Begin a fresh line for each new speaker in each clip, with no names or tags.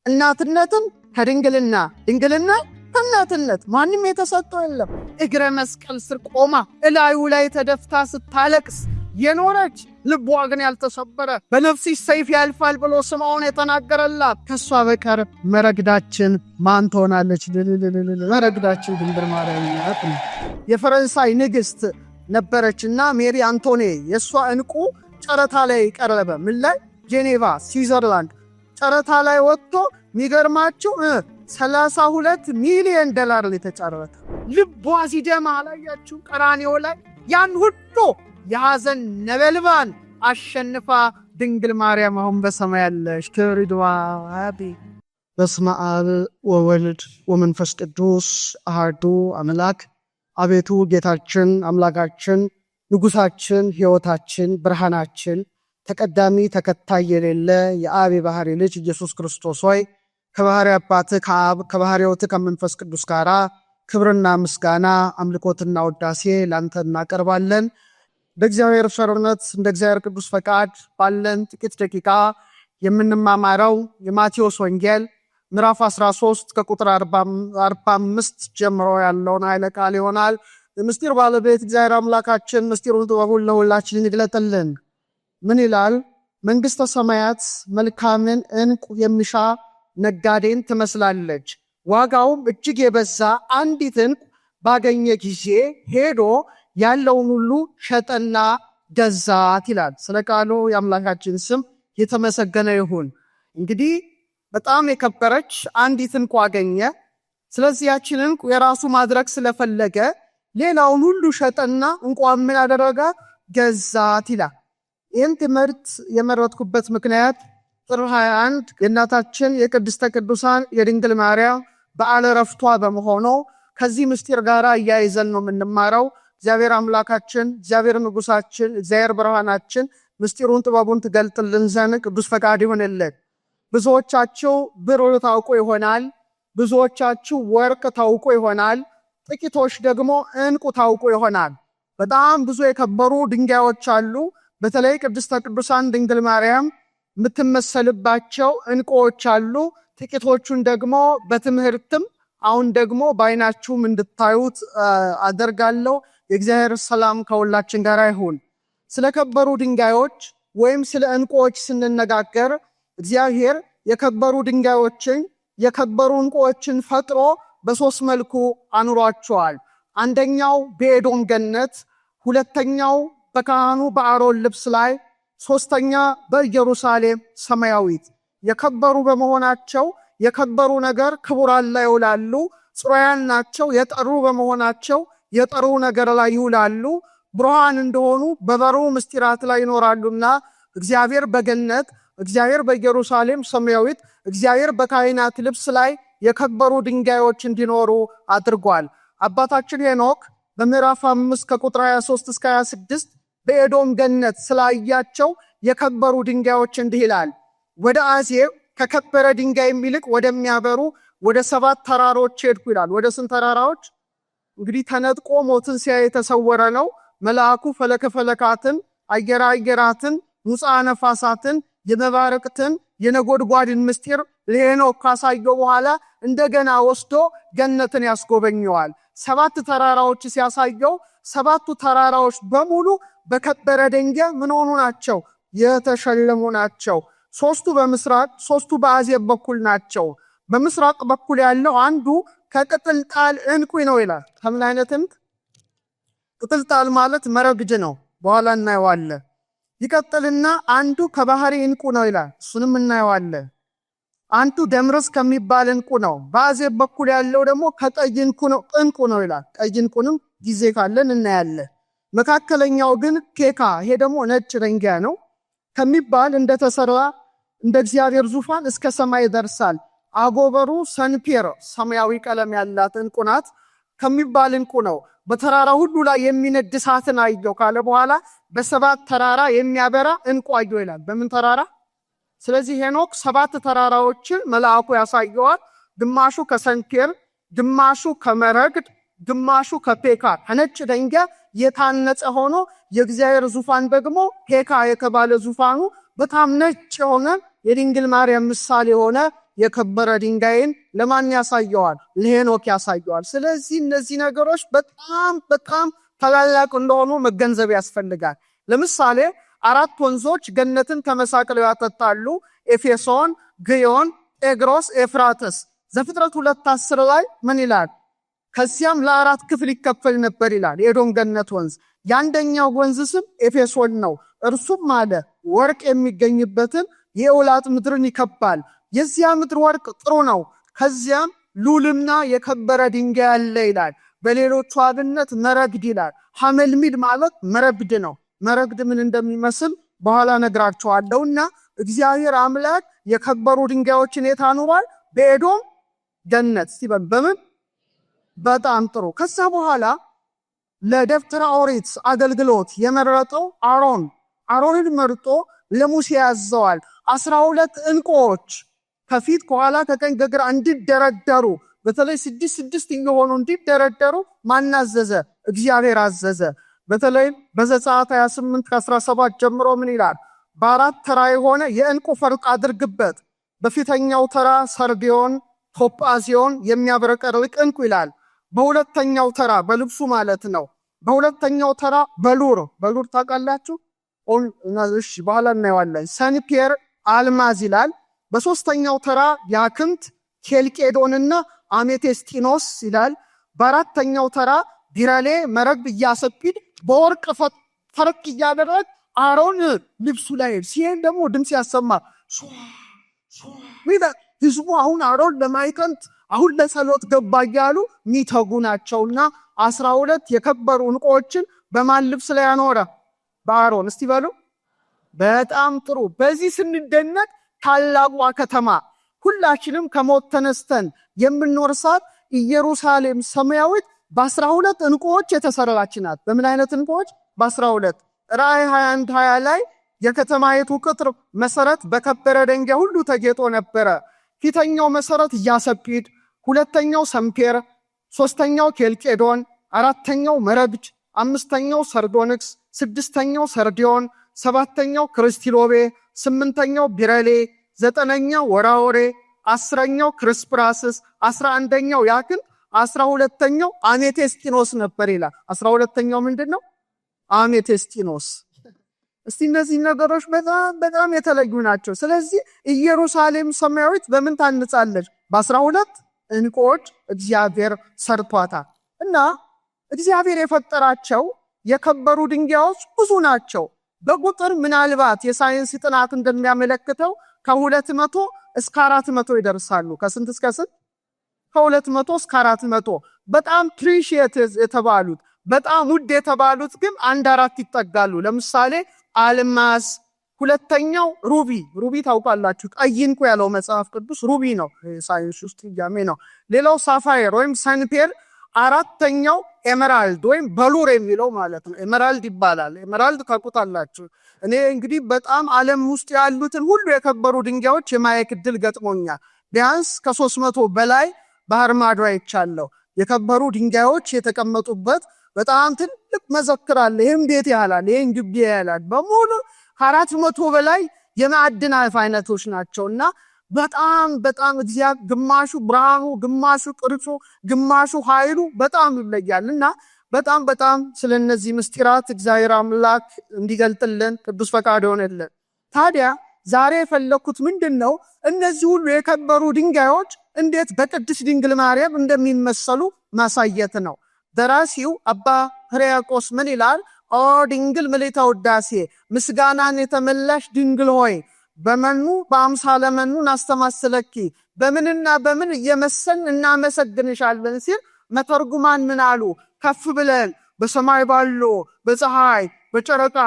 እናትነትም ከድንግልና ድንግልና ከእናትነት ማንም የተሰጠው የለም። እግረ መስቀል ስር ቆማ እላዩ ላይ ተደፍታ ስታለቅስ የኖረች ልቧ ግን ያልተሰበረ በነፍስሽ ሰይፍ ያልፋል ብሎ ስምዖን የተናገረላት ከሷ በቀር መረግዳችን ማን ትሆናለች? መረግዳችን ድንግል ማርያም ናት። የፈረንሳይ ንግስት ነበረችና ሜሪ አንቶኔ የሷ እንቁ ጨረታ ላይ ቀረበ። ምን ላይ? ጄኔቫ ስዊዘርላንድ ጨረታ ላይ ወጥቶ የሚገርማችሁ $32 ሚሊዮን ላይ ተጨረተ። ልቧ ሲደማ አላያችሁ? ቀራንዮ ላይ ያን ሁሉ የሐዘን ነበልባል አሸንፋ ድንግል ማርያም አሁን በሰማይ ያለች ክብርድዋ አቢ። በስመ አብ ወወልድ ወመንፈስ ቅዱስ አሐዱ አምላክ። አቤቱ ጌታችን አምላካችን ንጉሳችን ሕይወታችን ብርሃናችን ተቀዳሚ ተከታይ የሌለ የአብ የባህሪ ልጅ ኢየሱስ ክርስቶስ ሆይ ከባህሪ አባት ከአብ ከባህሪ ሕይወት ከመንፈስ ቅዱስ ጋር ክብርና ምስጋና አምልኮትና ውዳሴ ላንተ እናቀርባለን። እንደ እግዚአብሔር ቸርነት እንደ እግዚአብሔር ቅዱስ ፈቃድ ባለን ጥቂት ደቂቃ የምንማማረው የማቴዎስ ወንጌል ምዕራፍ 13 ከቁጥር 45 ጀምሮ ያለውን ኃይለ ቃል ይሆናል። የምስጢር ባለቤት እግዚአብሔር አምላካችን ምስጢሩን ጥበቡን ለሁላችን ይግለጥልን። ምን ይላል? መንግሥተ ሰማያት መልካምን ዕንቁ የሚሻ ነጋዴን ትመስላለች። ዋጋውም እጅግ የበዛ አንዲት ዕንቁ ባገኘ ጊዜ ሄዶ ያለውን ሁሉ ሸጠና ገዛት ይላል። ስለ ቃሉ የአምላካችን ስም የተመሰገነ ይሁን። እንግዲህ በጣም የከበረች አንዲት ዕንቁ አገኘ። ስለዚህ ያችን ዕንቁ የራሱ ማድረግ ስለፈለገ ሌላውን ሁሉ ሸጠና ዕንቁን ምን አደረጋ? ገዛት ይላል። ይህን ትምህርት የመረጥኩበት ምክንያት ጥር 21 የእናታችን የቅድስተ ቅዱሳን የድንግል ማርያም በዓለ ዕረፍቷ በመሆኑ ከዚህ ምስጢር ጋር እያይዘን ነው የምንማረው። እግዚአብሔር አምላካችን እግዚአብሔር ንጉሳችን እግዚአብሔር ብርሃናችን ምስጢሩን ጥበቡን ትገልጥልን ዘንድ ቅዱስ ፈቃድ ይሁንልን። ብዙዎቻችሁ ብር ታውቁ ይሆናል። ብዙዎቻችሁ ወርቅ ታውቁ ይሆናል። ጥቂቶች ደግሞ ዕንቁ ታውቁ ይሆናል። በጣም ብዙ የከበሩ ድንጋዮች አሉ። በተለይ ቅድስተ ቅዱሳን ድንግል ማርያም የምትመሰልባቸው ዕንቁዎች አሉ። ጥቂቶቹን ደግሞ በትምህርትም አሁን ደግሞ በዓይናችሁም እንድታዩት አደርጋለሁ። የእግዚአብሔር ሰላም ከሁላችን ጋር ይሁን። ስለከበሩ ድንጋዮች ወይም ስለ ዕንቁዎች ስንነጋገር እግዚአብሔር የከበሩ ድንጋዮችን የከበሩ ዕንቁዎችን ፈጥሮ በሶስት መልኩ አኑሯቸዋል። አንደኛው በኤዶም ገነት፣ ሁለተኛው በካህኑ በአሮን ልብስ ላይ፣ ሶስተኛ በኢየሩሳሌም ሰማያዊት። የከበሩ በመሆናቸው የከበሩ ነገር ክቡራን ላይ ይውላሉ። ጽሩያን ናቸው። የጠሩ በመሆናቸው የጠሩ ነገር ላይ ይውላሉ። ብሩሃን እንደሆኑ በበሩ ምስጢራት ላይ ይኖራሉና እግዚአብሔር በገነት እግዚአብሔር በኢየሩሳሌም ሰማያዊት እግዚአብሔር በካህናት ልብስ ላይ የከበሩ ድንጋዮች እንዲኖሩ አድርጓል። አባታችን ሄኖክ በምዕራፍ 5 ከቁጥር 23 እስከ 26 በኤዶም ገነት ስላያቸው የከበሩ ድንጋዮች እንዲህ ይላል። ወደ አዜብ ከከበረ ድንጋይ የሚልቅ ወደሚያበሩ ወደ 7 ተራሮች ሄድኩ ይላል። ወደ ስንት ተራራዎች? እንግዲህ ተነጥቆ ሞትን ሲያይ የተሰወረ ነው። መልአኩ ፈለከ ፈለካትን አየራ አየራትን ሙፃ ነፋሳትን የመባረቅትን የነጎድጓድን ምስጢር ለሄኖክ ካሳየው በኋላ እንደገና ወስዶ ገነትን ያስጎበኘዋል። 7 ተራራዎች ሲያሳየው 7ቱ ተራራዎች በሙሉ በከበረ ድንጋይ ምን ሆኑ ናቸው? የተሸለሙ ናቸው። 3ቱ በምስራቅ 3ቱ በአዜብ በኩል ናቸው። በምስራቅ በኩል ያለው አንዱ ከቅጥልጣል ዕንቁ ነው ይላል። ከምን አይነት ዕንቁ? ቅጥልጣል ማለት መረግድ ነው። በኋላ እናየዋለን። ይቀጥልና አንዱ ከባህሪ ዕንቁ ነው ይላል። እሱንም እናየዋለን። አንዱ ደምረስ ከሚባል ዕንቁ ነው። በአዜብ በኩል ያለው ደግሞ ከቀይ ዕንቁ ነው ይላል። ቀይ ዕንቁንም ጊዜ ካለን እናያለን። መካከለኛው ግን ኬካ፣ ይሄ ደግሞ ነጭ ድንጋይ ነው ከሚባል እንደተሰራ እንደ እግዚአብሔር ዙፋን እስከ ሰማይ ይደርሳል። አጎበሩ ሰንፔር ሰማያዊ ቀለም ያላት ዕንቁ ናት ከሚባል ዕንቁ ነው። በተራራ ሁሉ ላይ የሚነድ እሳትን አየሁ ካለ በኋላ በ7 ተራራ የሚያበራ ዕንቁ አየሁ ይላል። በምን ተራራ? ስለዚህ ሄኖክ 7 ተራራዎችን መልአኩ ያሳየዋል። ግማሹ ከሰንፔር፣ ግማሹ ከመረግድ፣ ግማሹ ከፔካ ከነጭ ድንጋይ የታነጸ ሆኖ የእግዚአብሔር ዙፋን ደግሞ ፔካ የተባለ ዙፋኑ በጣም ነጭ የሆነ የድንግል ማርያም ምሳሌ የሆነ የከበረ ድንጋይን ለማን ያሳየዋል? ለሄኖክ ያሳየዋል። ስለዚህ እነዚህ ነገሮች በጣም ታላላቅ እንደሆኑ መገንዘብ ያስፈልጋል። ለምሳሌ 4 ወንዞች ገነትን ከመሳቅለው ያጠጣሉ። ኤፌሶን፣ ግዮን፣ ጤግሮስ፣ ኤፍራጥስ። ዘፍጥረት 2:10 ላይ ምን ይላል? ከዚያም ለ4 ክፍል ይከፈል ነበር ይላል። የኤዶም ገነት ወንዝ የአንደኛው ወንዝ ስም ኤፌሶን ነው። እርሱም አለ ወርቅ የሚገኝበትን የኤውላጥ ምድርን ይከባል። የዚያ ምድር ወርቅ ጥሩ ነው። ከዚያም ሉልና የከበረ ድንጋይ አለ ይላል። በሌሎቹ አብነት መረግድ ይላል። ሐመልሚድ ማለት መረግድ ነው። መረግድ ምን እንደሚመስል በኋላ ነግራቸዋለሁና እግዚአብሔር አምላክ የከበሩ ድንጋዮችን የት አኑሯል? በኤዶም ገነት። በምን በጣም ጥሩ። ከዛ በኋላ ለደብተራ ኦሪት አገልግሎት የመረጠው አሮንን መርጦ ለሙሴ ያዘዋል። 12 ዕንቁዎች ከፊት ከኋላ ከቀኝ ከግራ እንዲደረደሩ፣ በተለይ 6 እየሆኑ እንዲደረደሩ ማን አዘዘ? እግዚአብሔር አዘዘ። በተለይ በዘጸአት 28:17 ጀምሮ ምን ይላል? በ4 ተራ የሆነ የዕንቁ ፈርጥ አድርግበት። በፊተኛው ተራ ሰርዲዮን፣ ቶጳዚዮን የሚያብረቀርቅ ዕንቁ ይላል። በሁለተኛው ተራ በልብሱ ማለት ነው። በሁለተኛው ተራ በሉር ታውቃላችሁ? እሺ በኋላ እናየዋለን። ሰንፔር አልማዝ ይላል። በሶስተኛው ተራ ያክንት፣ ኬልቄዶንና አሜቴስቲኖስ ይላል። በአራተኛው ተራ ቢረሌ፣ መረግድ፣ ኢያሰጲድ በወርቅ ፈርቅ እያደረግ አሮን ልብሱ ላይ ሲሄድ ደግሞ ድምፅ ያሰማ። ህዝቡ አሁን አሮን ለማይቀንት አሁን ለጸሎት ገባ እያሉ ሚተጉ ናቸውና 12 የከበሩ ዕንቁዎችን በማን ልብስ ላይ ያኖረ? በአሮን። እስቲ በሉ በጣም ጥሩ። በዚህ ስንደነቅ ታላቋ ከተማ ሁላችንም ከሞት ተነስተን የምንወርሳት ኢየሩሳሌም ሰማያዊት በ12 ዕንቁዎች የተሰራች ናት። በምን አይነት ዕንቁዎች? በ12። ራእይ 21:20 ላይ የከተማይቱ ቅጥር መሰረት በከበረ ድንጋይ ሁሉ ተጌጦ ነበረ። ፊተኛው መሰረት ኢያሰጲድ፣ ሁለተኛው ሰንፔር፣ ሶስተኛው ኬልቄዶን፣ አራተኛው መረግድ፣ አምስተኛው ሰርዶንክስ፣ ስድስተኛው ሰርዲዮን፣ ሰባተኛው ክርስቲሎቤ፣ ስምንተኛው ቢረሌ፣ ዘጠነኛው ወራወሬ፣ 10ኛው ክርስፕራስስ፣ 11ኛው ያክን፣ 12ኛው አሜቴስቲኖስ ነበር ይላል። 12ኛው ምንድነው? አሜቴስቲኖስ። እስቲ እነዚህ ነገሮች በጣም የተለዩ ናቸው። ስለዚህ ኢየሩሳሌም ሰማያዊት በምን ታንጻለች? በ12 ዕንቁዎች እግዚአብሔር ሰርቷታል። እና እግዚአብሔር የፈጠራቸው የከበሩ ድንጋዮች ብዙ ናቸው። በቁጥር ምናልባት የሳይንስ ጥናት እንደሚያመለክተው ከ200 እስከ 400 ይደርሳሉ። ከስንት እስከ ስንት? ከ200 እስከ 400። በጣም ፕሪሺየስ የተባሉት በጣም ውድ የተባሉት ግን 1-4 ይጠጋሉ። ለምሳሌ አልማዝ፣ ሁለተኛው ሩቢ ታውቃላችሁ፣ ቀይ ዕንቁ ያለው መጽሐፍ ቅዱስ ሩቢ ነው፣ ሳይንስ ውስጥ ያሜ ነው። ሌላው ሳፋየር ወይም ሰንፔር፣ አራተኛው ኤመራልድ ወይም በሉር የሚለው ማለት ነው። ኤመራልድ ይባላል። ኤመራልድ ታውቁታላችሁ። እኔ እንግዲህ በጣም ዓለም ውስጥ ያሉትን ሁሉ የከበሩ ድንጋዮች የማየት ዕድል ገጥሞኛል። ቢያንስ ከ300 በላይ ባህር ማዶ አይቻለሁ። የከበሩ ድንጋዮች የተቀመጡበት በጣም ትልቅ መዘክር አለ። ይህም ቤት ያህላል፣ ይህም ግቢ ያህላል። በሙሉ 400 በላይ የማዕድናት አይነቶች ናቸውና በጣም እግዚአብሔር ግማሹ ብርሃኑ፣ ግማሹ ቅርጹ፣ ግማሹ ኃይሉ በጣም ይለያልና በጣም ስለነዚህ ምስጢራት እግዚአብሔር አምላክ እንዲገልጥልን ቅዱስ ፈቃድ ሆነልን። ታዲያ ዛሬ የፈለኩት ምንድነው? እነዚህ ሁሉ የከበሩ ድንጋዮች እንዴት በቅድስት ድንግል ማርያም እንደሚመሰሉ ማሳየት ነው። ደራሲው አባ ሕርያቆስ ምን ይላል? ኦ ድንግል ምልዕተ ውዳሴ ምስጋናን የተመላሽ ድንግል ሆይ በመኑ በአምሳለ መኑ እናስተማስለኪ፣ በምንና በምን እየመሰልን እናመሰግንሻለን ሲል መተርጉማን ምን አሉ? ከፍ ብለን በሰማይ ባሉ በፀሐይ በጨረቃ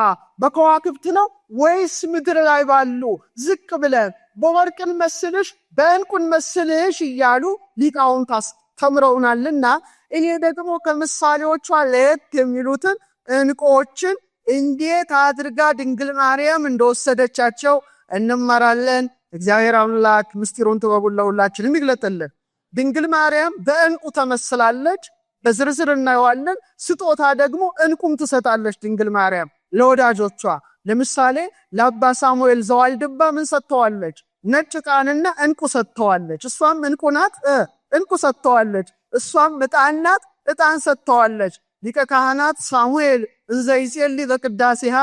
በከዋክብት ነው ወይስ ምድር ላይ ባሉ ዝቅ ብለን በወርቅን መስልሽ በዕንቁን መስልሽ እያሉ ሊቃውንት አስተምረውናልና እኔ ደግሞ ከምሳሌዎቿ ለየት የሚሉትን ዕንቁዎችን እንዴት አድርጋ ድንግል ማርያም እንደወሰደቻቸው እንማራለን። እግዚአብሔር አምላክ ምስጢሩን ጥበቡን ለሁላችንም ይግለጥልን። ድንግል ማርያም በዕንቁ ተመስላለች። በዝርዝር እናየዋለን። ስጦታ ደግሞ ዕንቁም ትሰጣለች ድንግል ማርያም ለወዳጆቿ። ለምሳሌ ለአባ ሳሙኤል ዘዋልድባ ምን ሰጥተዋለች? ነጭ ዕጣንና ዕንቁ ሰጥተዋለች። እሷም ዕንቁ ናት፣ ዕንቁ ሰጥተዋለች። እሷም ዕጣን ናት፣ ዕጣን ሰጥተዋለች። ሊቀ ካህናት ሳሙኤል እንዘይጼልይ በቅዳሴሃ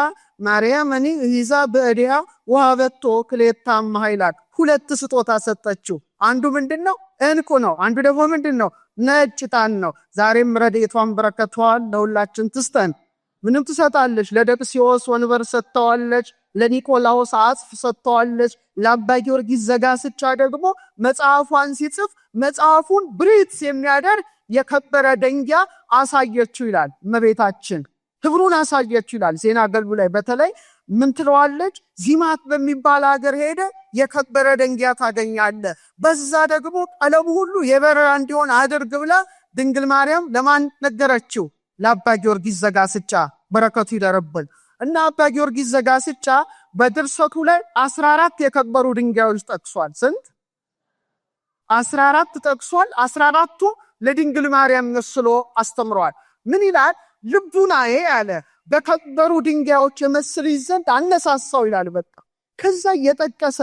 ማርያምኒ ይዛ በእዲያ ወሀበቶ ክልኤተ ኃይላት ሁለት ስጦታ ሰጠችው። አንዱ ምንድነው? ዕንቁ ነው። አንዱ ደግሞ ምንድነው? ነጭ ዕጣን ነው። ዛሬም ረድኤቷን በረከቷን ለሁላችን ትስጠን። ምንም ትሰጣለች። ለደቅስዮስ ወንበር ሰጥተዋለች። ለኒቆላዎስ አጽፍ ሰጥተዋለች። ለአባ ጊዮርጊስ ዘጋስጫ ደግሞ መጽሐፏን ሲጽፍ መጽሐፉን ብሪት የሚያደርግ የከበረ ደንጊያ አሳየችው ይላል እመቤታችን። ክብሩን አሳየችው ይላል ዜና ገልቡ ላይ። በተለይ ምን ትለዋለች? ዚማት በሚባል ሀገር ሄደ የከበረ ደንጊያ ታገኛለ፣ በዛ ደግሞ ቀለሙ ሁሉ የበረራ እንዲሆን አድርግ ብላ ድንግል ማርያም ለማን ነገረችው? ለአባ ጊዮርጊስ ዘጋስጫ። በረከቱ ይደረብን እና አባ ጊዮርጊስ ዘጋስጫ በድርሰቱ ላይ 14 የከበሩ ድንጋዮች ጠቅሷል። ስንት? 14 ጠቅሷል። 14ቱ ለድንግል ማርያም መስሎ አስተምሯል። ምን ይላል? ልቡናዬ አለ በከበሩ ድንጋዮች የመስል ዘንድ አነሳሳው ይላል። በቃ ከዛ እየጠቀሰ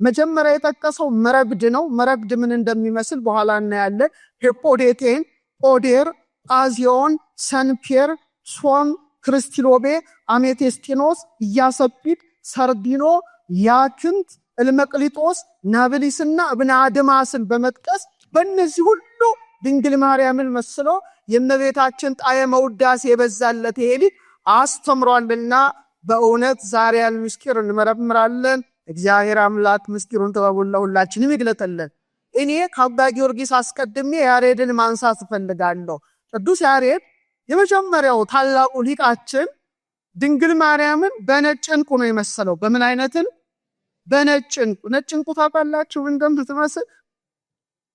መጀመሪያ የጠቀሰው መረግድ ነው። መረግድ ምን እንደሚመስል በኋላ እናያለን። ሄፖዴቴን፣ ኦዴር፣ ጣዚዮን፣ ሰንፔር፣ ሶም፣ ክርስቲሎቤ፣ አሜቴስቲኖስ፣ ኢያሰጲድ፣ ሰርዲኖ፣ ያክንት፣ እልመቅሊጦስ፣ ናብሊስና እብነ አድማስን በመጥቀስ በእነዚህ ሁሉ ድንግል ማርያምን መስሎ የእመቤታችን ጣዕመ ውዳሴ የበዛለት ይሄ ሊቅ አስተምሯልና በእውነት ዛሬ ያለ ምስጢር እንመረምራለን። እግዚአብሔር አምላክ ምስጢሩን ጥበቡን ለሁላችንም ይግለጥልን። እኔ ከአባ ጊዮርጊስ አስቀድሜ ያሬድን ማንሳት እፈልጋለሁ። ቅዱስ ያሬድ የመጀመሪያው ታላቁ ሊቃችን ድንግል ማርያምን በነጭ ዕንቁ ነው የመሰለው። በምን አይነትን? በነጭ ዕንቁ። ነጭ ዕንቁ ታውቃላችሁ እንደምትመስል?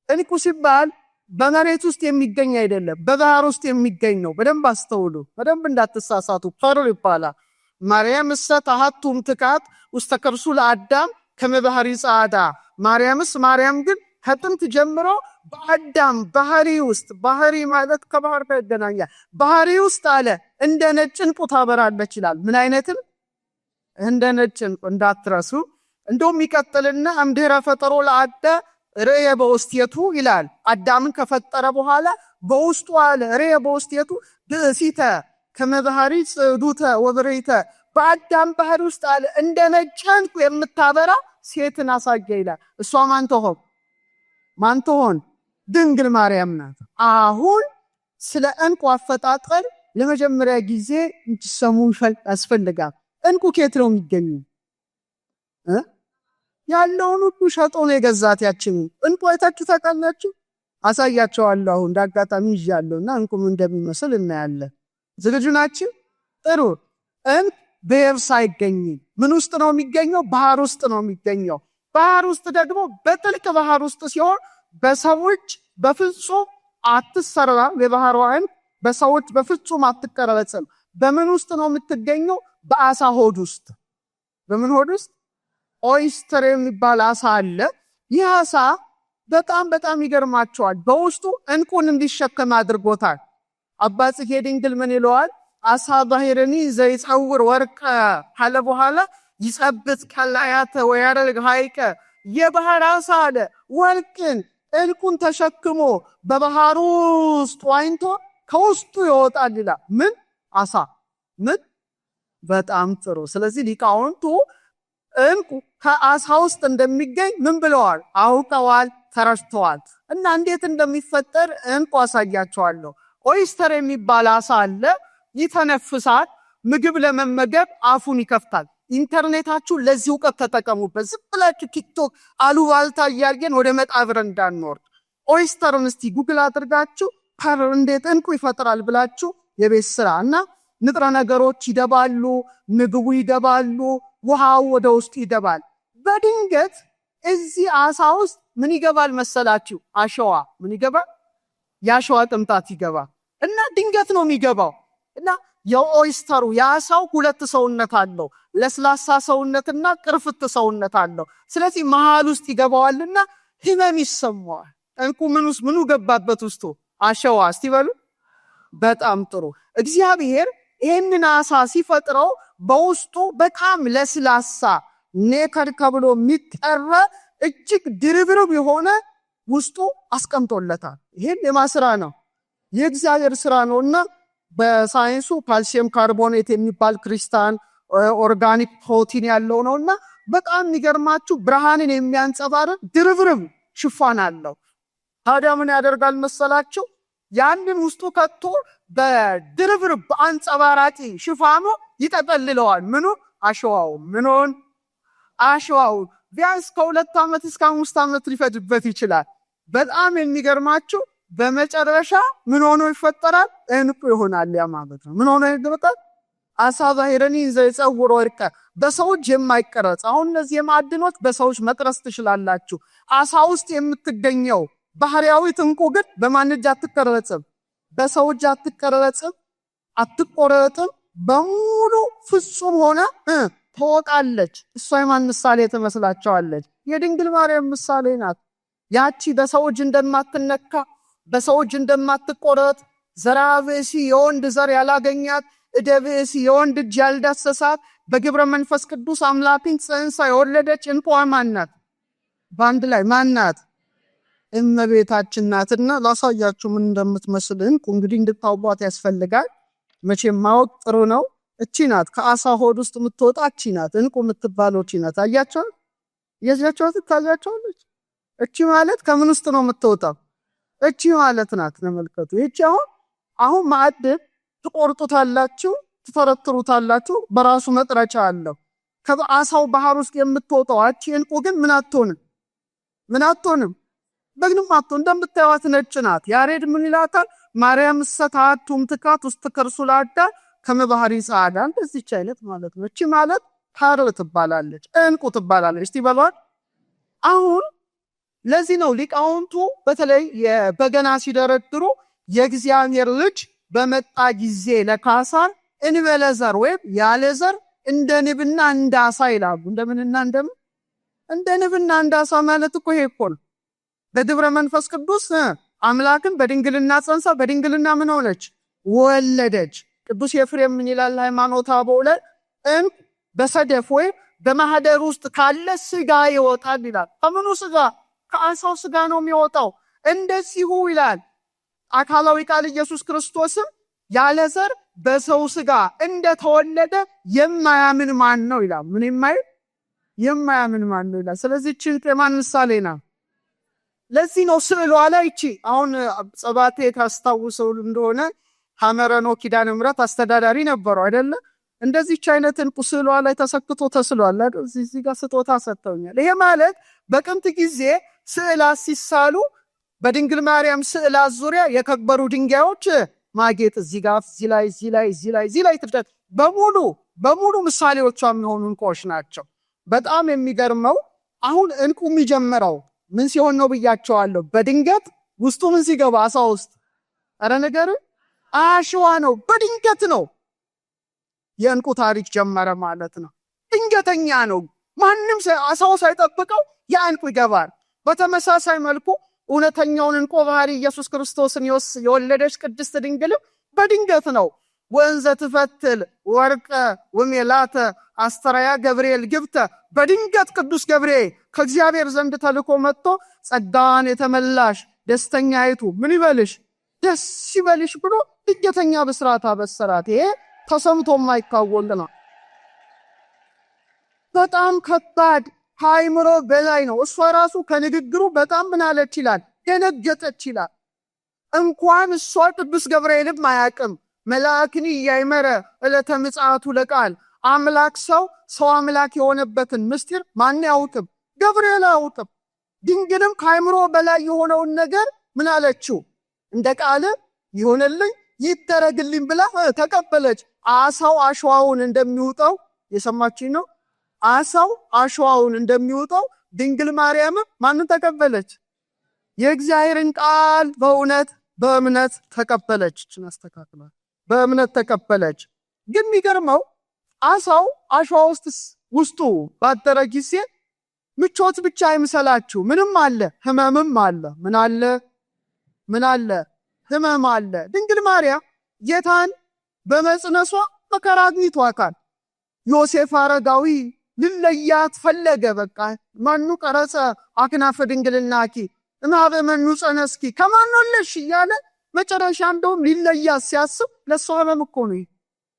ዕንቁ ሲባል በመሬት ውስጥ የሚገኝ አይደለም፣ በባህር ውስጥ የሚገኝ ነው። በደንብ አስተውሉ፣ በደንብ እንዳትሳሳቱ። ፐርል ይባላል። ማርያም እሰ ተሐቱም ትካት ውስተ ከርሱ ለአዳም ከመ ባህሪ ጻዕዳ። ማርያም ግን ከጥንት ጀምሮ በአዳም ባህሪ ውስጥ፣ ባህሪ ማለት ከባህር ጋር ይገናኛል። ባህሪ ውስጥ አለ እንደ ነጭ ዕንቁ ታበራለች ይላል። ምን አይነትም? እንደ ነጭ ዕንቁ እንዳትረሱ። እንደውም ይቀጥልና እምድኅረ ፈጠሮ ለአዳም ርየ በውስጤቱ ይላል። አዳምን ከፈጠረ በኋላ በውስጡ አለ ርየ በውስጤቱ ብእሲተ ከመ ባህሪ ጽዱተ ወብሬተ። በአዳም ባህሪ ውስጥ አለ እንደ ነጭ ዕንቁ የምታበራ ሴትን አሳየ ይላል። እሷ ማን ትሆን? ድንግል ማርያም ናት። አሁን ስለ ዕንቁ አፈጣጠር ለመጀመሪያ ጊዜ እንድትሰሙ ያስፈልጋል። ዕንቁ ከየት ነው የሚገኘው? ያለውን ሁሉ ሸጦ ነው የገዛት። ያችን ዕንቁ አይታችሁ ታውቃላችሁ? አሳያቸዋለሁ። አሁን እንዳጋጣሚ ይዣለሁና ዕንቁም እንደሚመስል እናያለን። ዝግጁ ናችሁ? ጥሩ። ዕንቁ በየብስ አይገኝም። ምን ውስጥ ነው የሚገኘው? ባህር ውስጥ ነው የሚገኘው። ባህር ውስጥ ደግሞ በጥልቅ ባህር ውስጥ ሲሆን በሰዎች በፍጹም አትሰራም። የባህር ዕንቁ በሰዎች በፍጹም አትቀረጽም። በምን ውስጥ ነው የምትገኘው? በአሳ ሆድ ውስጥ። በምን ሆድ ውስጥ? ኦይስተር የሚባል አሳ አለ። ይህ አሳ በጣም ይገርማቸዋል። በውስጡ ዕንቁን እንዲሸከም አድርጎታል። አባ ጽጌ ድንግል ምን ይለዋል? አሳ ባህርኒ ዘይጸውር ወርቀ ካለ በኋላ ይጸብት ከላያተ ወያደርግ ሐይቀ። የባህር አሳ አለ ወርቅን ዕንቁን ተሸክሞ በባህሩ ውስጥ ዋኝቶ ከውስጡ ይወጣል ይላል። ምን አሳ? ምን? በጣም ጥሩ። ስለዚህ ሊቃውንቱ ዕንቁ ከአሳ ውስጥ እንደሚገኝ ምን ብለዋል? አውቀዋል፣ ተረድተዋል። እና እንዴት እንደሚፈጠር ዕንቁ አሳያቸዋለሁ። ኦይስተር የሚባል አሳ አለ። ይተነፍሳል። ምግብ ለመመገብ አፉን ይከፍታል። ኢንተርኔታችሁ ለዚህ ዕውቀት ተጠቀሙበት። ዝም ብላችሁ ቲክቶክ አሉባልታ እያልገን ወደ መቃብር እንዳንወርድ። ኦይስተርን እስቲ ጉግል አድርጋችሁ እንዴት ዕንቁ ይፈጥራል ብላችሁ የቤት ስራ እና ንጥረ ነገሮች ይደባሉ፣ ምግቡ ይደባሉ፣ ውሃው ወደ ውስጥ ይደባል። በድንገት እዚህ አሳ ውስጥ ምን ይገባል መሰላችሁ? አሸዋ። ምን ይገባል? የአሸዋ ቅንጣት ይገባል። እና ድንገት ነው የሚገባው። እና የኦይስተሩ የአሳው ሁለት ሰውነት አለው፣ ለስላሳ ሰውነትና ቅርፍት ሰውነት አለው። ስለዚህ መሃል ውስጥ ይገባዋልና ህመም ይሰማዋል። ዕንቁ ምኑ ገባበት ውስጡ? አሸዋ። እስቲ በሉ። በጣም ጥሩ። እግዚአብሔር ይህንን አሳ ሲፈጥረው በውስጡ በጣም ለስላሳ ኔከር ተብሎ የሚጠራ እጅግ ድርብርብ የሆነ ውስጡ አስቀምጦለታል። ይሄን የማስራ ነው የእግዚአብሔር ስራ ነውና በሳይንሱ ካልሲየም ካርቦኔት የሚባል ክሪስታል ኦርጋኒክ ፕሮቲን ያለው ነውና በጣም የሚገርማችሁ ብርሃንን የሚያንጸባርቅ ድርብርብ ሽፋን አለው። ታዲያ ምን ያደርጋል መሰላችሁ? ያንን ውስጡ ከቶ በድርብርብ አንጸባራቂ ሽፋኑ ይጠቀልለዋል። ምኑ? አሸዋው። ምኑን? አሸዋው። ቢያንስ ከ2 ዓመት እስከ 5 ዓመት ሊፈጅበት ይችላል። በጣም የሚገርማችሁ በመጨረሻ ምን ሆኖ ይፈጠራል? እንቁ ይሆናል። ያ ማለት ነው ምን ሆኖ ይፈጠራል? አሳ ባህረኒ ዘይጸውር ወርቀ በሰው እጅ የማይቀረጽ። አሁን እነዚህ የማዕድኖች በሰዎች መቅረጽ ትችላላችሁ። አሳ ውስጥ የምትገኘው ባህሪያዊት እንቁ ግን በማን እጅ አትቀረጽም? በሰው እጅ አትቀረጽም፣ አትቆረጥም። በሙሉ ፍጹም ሆነ ትወጣለች። እሷ የማን ምሳሌ ትመስላችኋለች? የድንግል ማርያም ምሳሌ ናት። ያቺ በሰው እጅ እንደማትነካ፣ በሰው እጅ እንደማትቆረጥ፣ ዘራ ብእሲ የወንድ ዘር ያላገኛት፣ እደ ብእሲ የወንድ እጅ ያልዳሰሳት፣ በግብረ መንፈስ ቅዱስ አምላክን ጽንሳ የወለደች እንቁ ማን ናት? በአንድ ላይ ማን ናት? እመቤታችን ናትና ላሳያችሁ ምን እንደምትመስል እንቁ። እንግዲህ እንድታውቋት ያስፈልጋል። መቼም ማወቅ ጥሩ ነው። እቺ ናት ከአሳ ሆድ ውስጥ የምትወጣ እቺ ናት እንቁ የምትባለው እቺ ናት። አያችሁ? የዚያቸው ታያቸዋለች። እቺ ማለት ከምን ውስጥ ነው የምትወጣው? እቺ ማለት ናት። ተመልከቱ። እቺ አሁን ማዕድን ትቆርጡታላችሁ፣ ትፈረጥሩታላችሁ። በራሱ መጥረጫ አለው። ከአሳው ባህር ውስጥ የምትወጣው እቺ እንቁ ግን ምን አትሆንም? በግንም አትሆን። እንደምታዩት ነጭ ናት። ያሬድ ምን ይላታል? ማርያም ሰታቱም ትካት ውስጥ ከርሱላዳ ከመባህሪ ጻዳ። እንደዚህች አይነት ማለት ነው። እቺ ማለት ሐር ትባላለች፣ እንቁ ትባላለች። እስቲ በሏት። አሁን ለዚህ ነው ሊቃውንቱ በተለይ የበገና ሲደረድሩ የእግዚአብሔር ልጅ በመጣ ጊዜ ለካሳር እንበለ ዘር ወይም ያለ ዘር እንደ ንብና እንደ አሳ ይላሉ። እንደምንና እንደ ንብና እንደ አሳ ማለት እኮ ይሄ እኮ ነው። በድብረ መንፈስ ቅዱስ አምላክን በድንግልና ጸንሳ በድንግልና ምን ሆነች? ወለደች። ቅዱስ ኤፍሬም ምን ይላል? ሃይማኖተ አበው ላይ እንቁ በሰደፍ ወይም በማህደር ውስጥ ካለ ስጋ ይወጣል ይላል። ከምኑ ስጋ? ከአሳው ስጋ ነው የሚወጣው። እንደዚሁ ይላል አካላዊ ቃል ኢየሱስ ክርስቶስም ያለ ዘር በሰው ስጋ እንደተወለደ የማያምን ማን ነው ይላል። ምን የማያምን ማን ነው ይላል። ስለዚህ እቺ የማን ምሳሌ ናት? ለዚህ ነው ስዕሏ ላይ እቺ አሁን ጸባቴ ታስታውሰው እንደሆነ ሐመረኖ ኪዳነ ምሕረት አስተዳዳሪ ነበሩ አይደለ? እንደዚህች አይነት እንቁ ስዕሏ ላይ ተሰክቶ ተስሏል። እዚህ ጋር ስጦታ ሰጥተውኛል። ይሄ ማለት በጥንት ጊዜ ስዕላት ሲሳሉ በድንግል ማርያም ስዕላት ዙሪያ የከበሩ ድንጋዮች ማጌጥ እዚህ ጋር እዚህ ላይ ትደት በሙሉ ምሳሌዎቿ የሚሆኑ እንቁዎች ናቸው። በጣም የሚገርመው አሁን እንቁ የሚጀምረው ምን ሲሆን ነው ብያቸዋለሁ። በድንገት ውስጡ ምን ሲገባ? አሳ ውስጥ። አረ ነገር አሸዋ ነው። በድንገት ነው የእንቁ ታሪክ ጀመረ ማለት ነው። ድንገተኛ ነው። ማንም አሳው ሳይጠብቀው ያ እንቁ ይገባል። በተመሳሳይ መልኩ እውነተኛውን እንቁ ባህሪ ኢየሱስ ክርስቶስን የወለደች ቅድስት ድንግልም በድንገት ነው። ወንዘ ትፈትል ወርቀ ወሜላተ አስተራያ ገብርኤል ግብተ። በድንገት ቅዱስ ገብርኤል ከእግዚአብሔር ዘንድ ተልኮ መጥቶ ጸጋን የተመላሽ ደስተኛይቱ ምን ይበልሽ ደስ ይበልሽ ብሎ ድንገተኛ ብስራት አበሰራት። ይሄ ተሰምቶ የማይታወቅ ነው። በጣም ከባድ ከአእምሮ በላይ ነው። እሷ ራሱ ከንግግሩ በጣም ምን አለች ይላል? ደነገጠች ይላል። እንኳን እሷ ቅዱስ ገብርኤልም አያውቅም። መልአክኒ እያይመረ ዕለተ ምጽአቱ ለቃል አምላክ ሰው አምላክ የሆነበትን ምስጢር ማን ያውቅም? ገብርኤል አያውቅም። ድንግልም ከአእምሮ በላይ የሆነውን ነገር ምን አለችው? እንደ ቃል ይሆንልኝ ይደረግልኝ ብላ ተቀበለች። አሳው አሸዋውን እንደሚውጠው የሰማችኝ ነው። አሳው አሸዋውን እንደሚውጠው ድንግል ማርያም ማንን ተቀበለች? የእግዚአብሔርን ቃል በእምነት ተቀበለች። አስተካክሏል። በእምነት ተቀበለች። ግን የሚገርመው አሳው አሸዋ ውስጡ ባደረ ጊዜ ምቾት ብቻ አይምሰላችሁ። ምንም አለ፣ ህመምም አለ። ምን አለ? ህመም አለ። ድንግል ማርያም ጌታን በመጽነሷ መከራ አግኝቷታል። ዮሴፍ አረጋዊ ልለያት ፈለገ። በቃ ማኑ ቀረጸ አክናፈ ድንግልናኪ እማበ መኑ ጸነስኪ ከማን ወለድሽ እያለ መጨረሻ እንደውም ሊለያት ሲያስብ ለሷ ህመም እኮ ነው።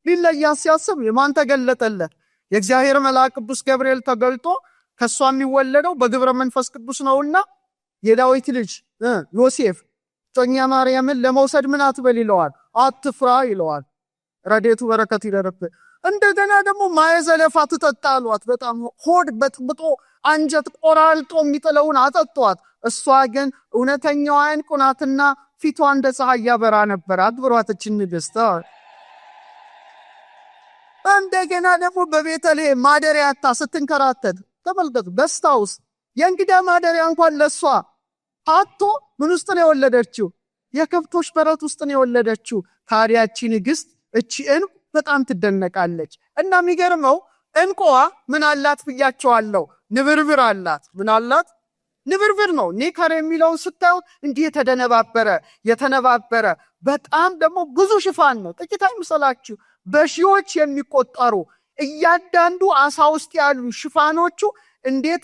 ሊለያት ሲያስብ የማን ተገለጠለት? የእግዚአብሔር መልአክ ቅዱስ ገብርኤል ተገልጦ ከሷ የሚወለደው በግብረ መንፈስ ቅዱስ ነውና የዳዊት ልጅ ዮሴፍ ጮኛ ማርያምን ለመውሰድ ምን አትበል ይለዋል፣ አትፍራ ይለዋል። ረድኤቱ በረከቱ ይደርብህ። እንደገና ደግሞ ማየዘለፋ ትጠጣሏት። በጣም ሆድ በጥብጦ አንጀት ቆራልጦ የሚጥለውን አጠጧት። እሷ ግን እውነተኛዋ ዕንቁ ናትና ፊቷ እንደ ፀሐይ ያበራ ነበር። አክብሯትችን ንግሥት። እንደገና ደግሞ በቤተልሔም ማደሪያ አጥታ ስትንከራተት ተመልከቱ። ደስታ ውስጥ የእንግዳ ማደሪያ እንኳን ለሷ አጥቶ ምን ውስጥ ነው የወለደችው? የከብቶች በረት ውስጥ ነው የወለደችው። ታዲያቺ ንግሥት እቺ ዕንቁ በጣም ትደነቃለች። እና የሚገርመው ዕንቁዋ ምን አላት ብያቸዋለሁ? ንብርብር አላት። ምን አላት? ንብርብር ነው። ኒከር የሚለውን ስታዩት እንዲህ የተነባበረ በጣም ደግሞ ብዙ ሽፋን ነው። ጥቂት አይምሰላችሁ። በሺዎች የሚቆጠሩ እያንዳንዱ አሳ ውስጥ ያሉ ሽፋኖቹ እንዴት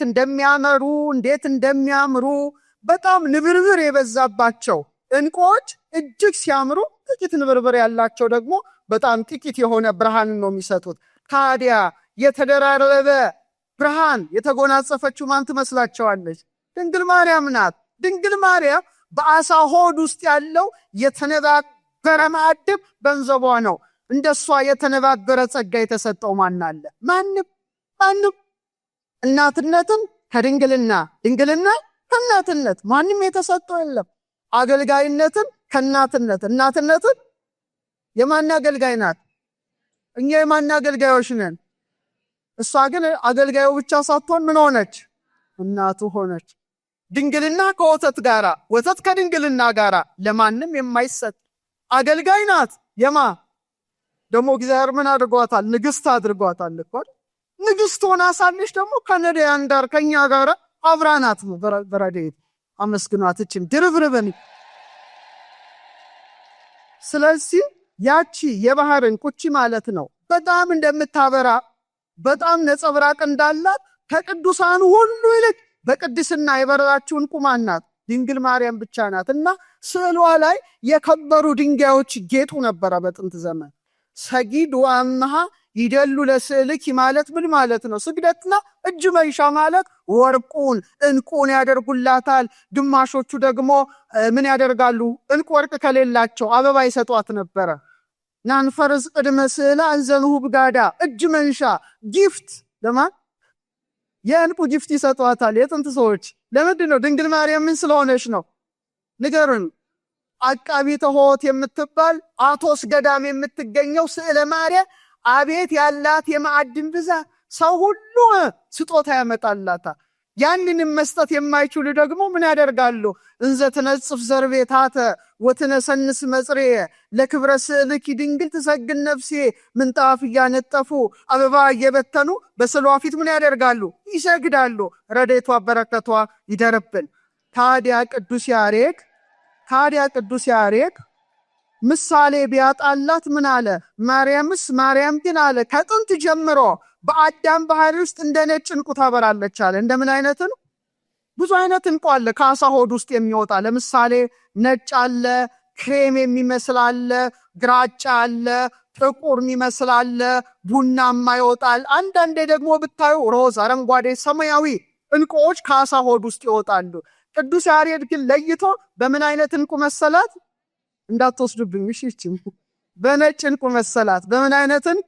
እንደሚያምሩ በጣም ንብርብር የበዛባቸው ዕንቁዎች እጅግ ሲያምሩ፣ ጥቂት ንብርብር ያላቸው ደግሞ በጣም ጥቂት የሆነ ብርሃን ነው የሚሰጡት። ታዲያ የተደራረበ ብርሃን የተጎናጸፈችው ማን ትመስላቸዋለች? ድንግል ማርያም ናት። ድንግል ማርያም በአሳ ሆድ ውስጥ ያለው የተነባበረ ማዕድብ ገንዘቧ ነው። እንደሷ የተነባበረ ጸጋ የተሰጠው ማን አለ? ማንም። እናትነትን ከድንግልና፣ ድንግልና ከእናትነት ማንም የተሰጠው የለም። አገልጋይነትን ከእናትነት፣ እናትነትን የማን አገልጋይ ናት? እኛ የማን አገልጋዮች ነን? እሷ ግን አገልጋዩ ብቻ ሳትሆን ምን ሆነች? እናቱ ሆነች። ድንግልና ከወተት ጋራ፣ ወተት ከድንግልና ጋራ ለማንም የማይሰጥ አገልጋይ ናት። የማ ደግሞ እግዚአብሔር ምን አድርጓታል? ንግሥት አድርጓታል እኮ። ንግሥት ሆና ሳለች ደግሞ ከነዳያን ጋር ከኛ ጋር አብራናት በረድኤት አመስግኗት። እችም ድርብርብን። ስለዚህ ያቺ የባህር ዕንቁ ማለት ነው በጣም እንደምታበራ በጣም ነጸብራቅ እንዳላት ከቅዱሳን ሁሉ ይልቅ በቅድስና የበራችው ዕንቁ ማን ናት? ድንግል ማርያም ብቻ ናት። እና ስዕሏ ላይ የከበሩ ድንጋዮች ጌጡ ነበረ በጥንት ዘመን። ሰጊድ ወአምሃ ይደሉ ለስዕልኪ ማለት ምን ማለት ነው? ስግደትና እጅ መንሻ ማለት ወርቁን ዕንቁን ያደርጉላታል። ግማሾቹ ደግሞ ምን ያደርጋሉ? ዕንቁ ወርቅ ከሌላቸው አበባ ይሰጧት ነበረ። ናንፈርስ ቅድመ ስዕላ እንዘንሁ ብጋዳ እጅ መንሻ ጊፍት ለማን? የዕንቁ ጊፍት ይሰጧታል የጥንት ሰዎች። ለምንድን ነው? ድንግል ማርያም ምን ስለሆነች ነው? ንገሩን። አቃቢተ ሆት የምትባል አቶስ ገዳም የምትገኘው ስዕለ ማርያም አቤት ያላት የማዕድን ብዛት! ሰው ሁሉ ስጦታ ያመጣላታል። ያንንም መስጠት የማይችሉ ደግሞ ምን ያደርጋሉ? እንዘ ትነጽፍ ዘርቤታተ ወትነሰንስ መጽሬ ለክብረ ስዕልኪ ድንግል ትሰግድ ነፍሴ ምንጣፍ እያነጠፉ አበባ እየበተኑ በስዕሏ ፊት ምን ያደርጋሉ? ይሰግዳሉ። ረድኤቷ በረከቷ ይደርብን። ታዲያ ቅዱስ ያሬድ ምሳሌ ቢያጣላት ምን አለ? ማርያም ግን አለ ከጥንት ጀምሮ በአዳም ባህሪ ውስጥ እንደ ነጭ ዕንቁ ታበራለች አለ። እንደምን አይነት ነው? ብዙ አይነት ዕንቁ አለ ከአሳ ሆድ ውስጥ የሚወጣ። ለምሳሌ ነጭ አለ፣ ክሬም የሚመስል አለ፣ ግራጫ አለ፣ ጥቁር የሚመስል አለ፣ ቡናማ ይወጣል። አንዳንዴ ደግሞ ብታዩ ሮዝ፣ አረንጓዴ፣ ሰማያዊ ዕንቁዎች ከአሳ ሆድ ውስጥ ይወጣሉ። ቅዱስ ያሬድ ግን ለይቶ በምን አይነት ዕንቁ መሰላት? እንዳትወስዱብኝ እሺ። በነጭ ዕንቁ መሰላት። በምን አይነትን?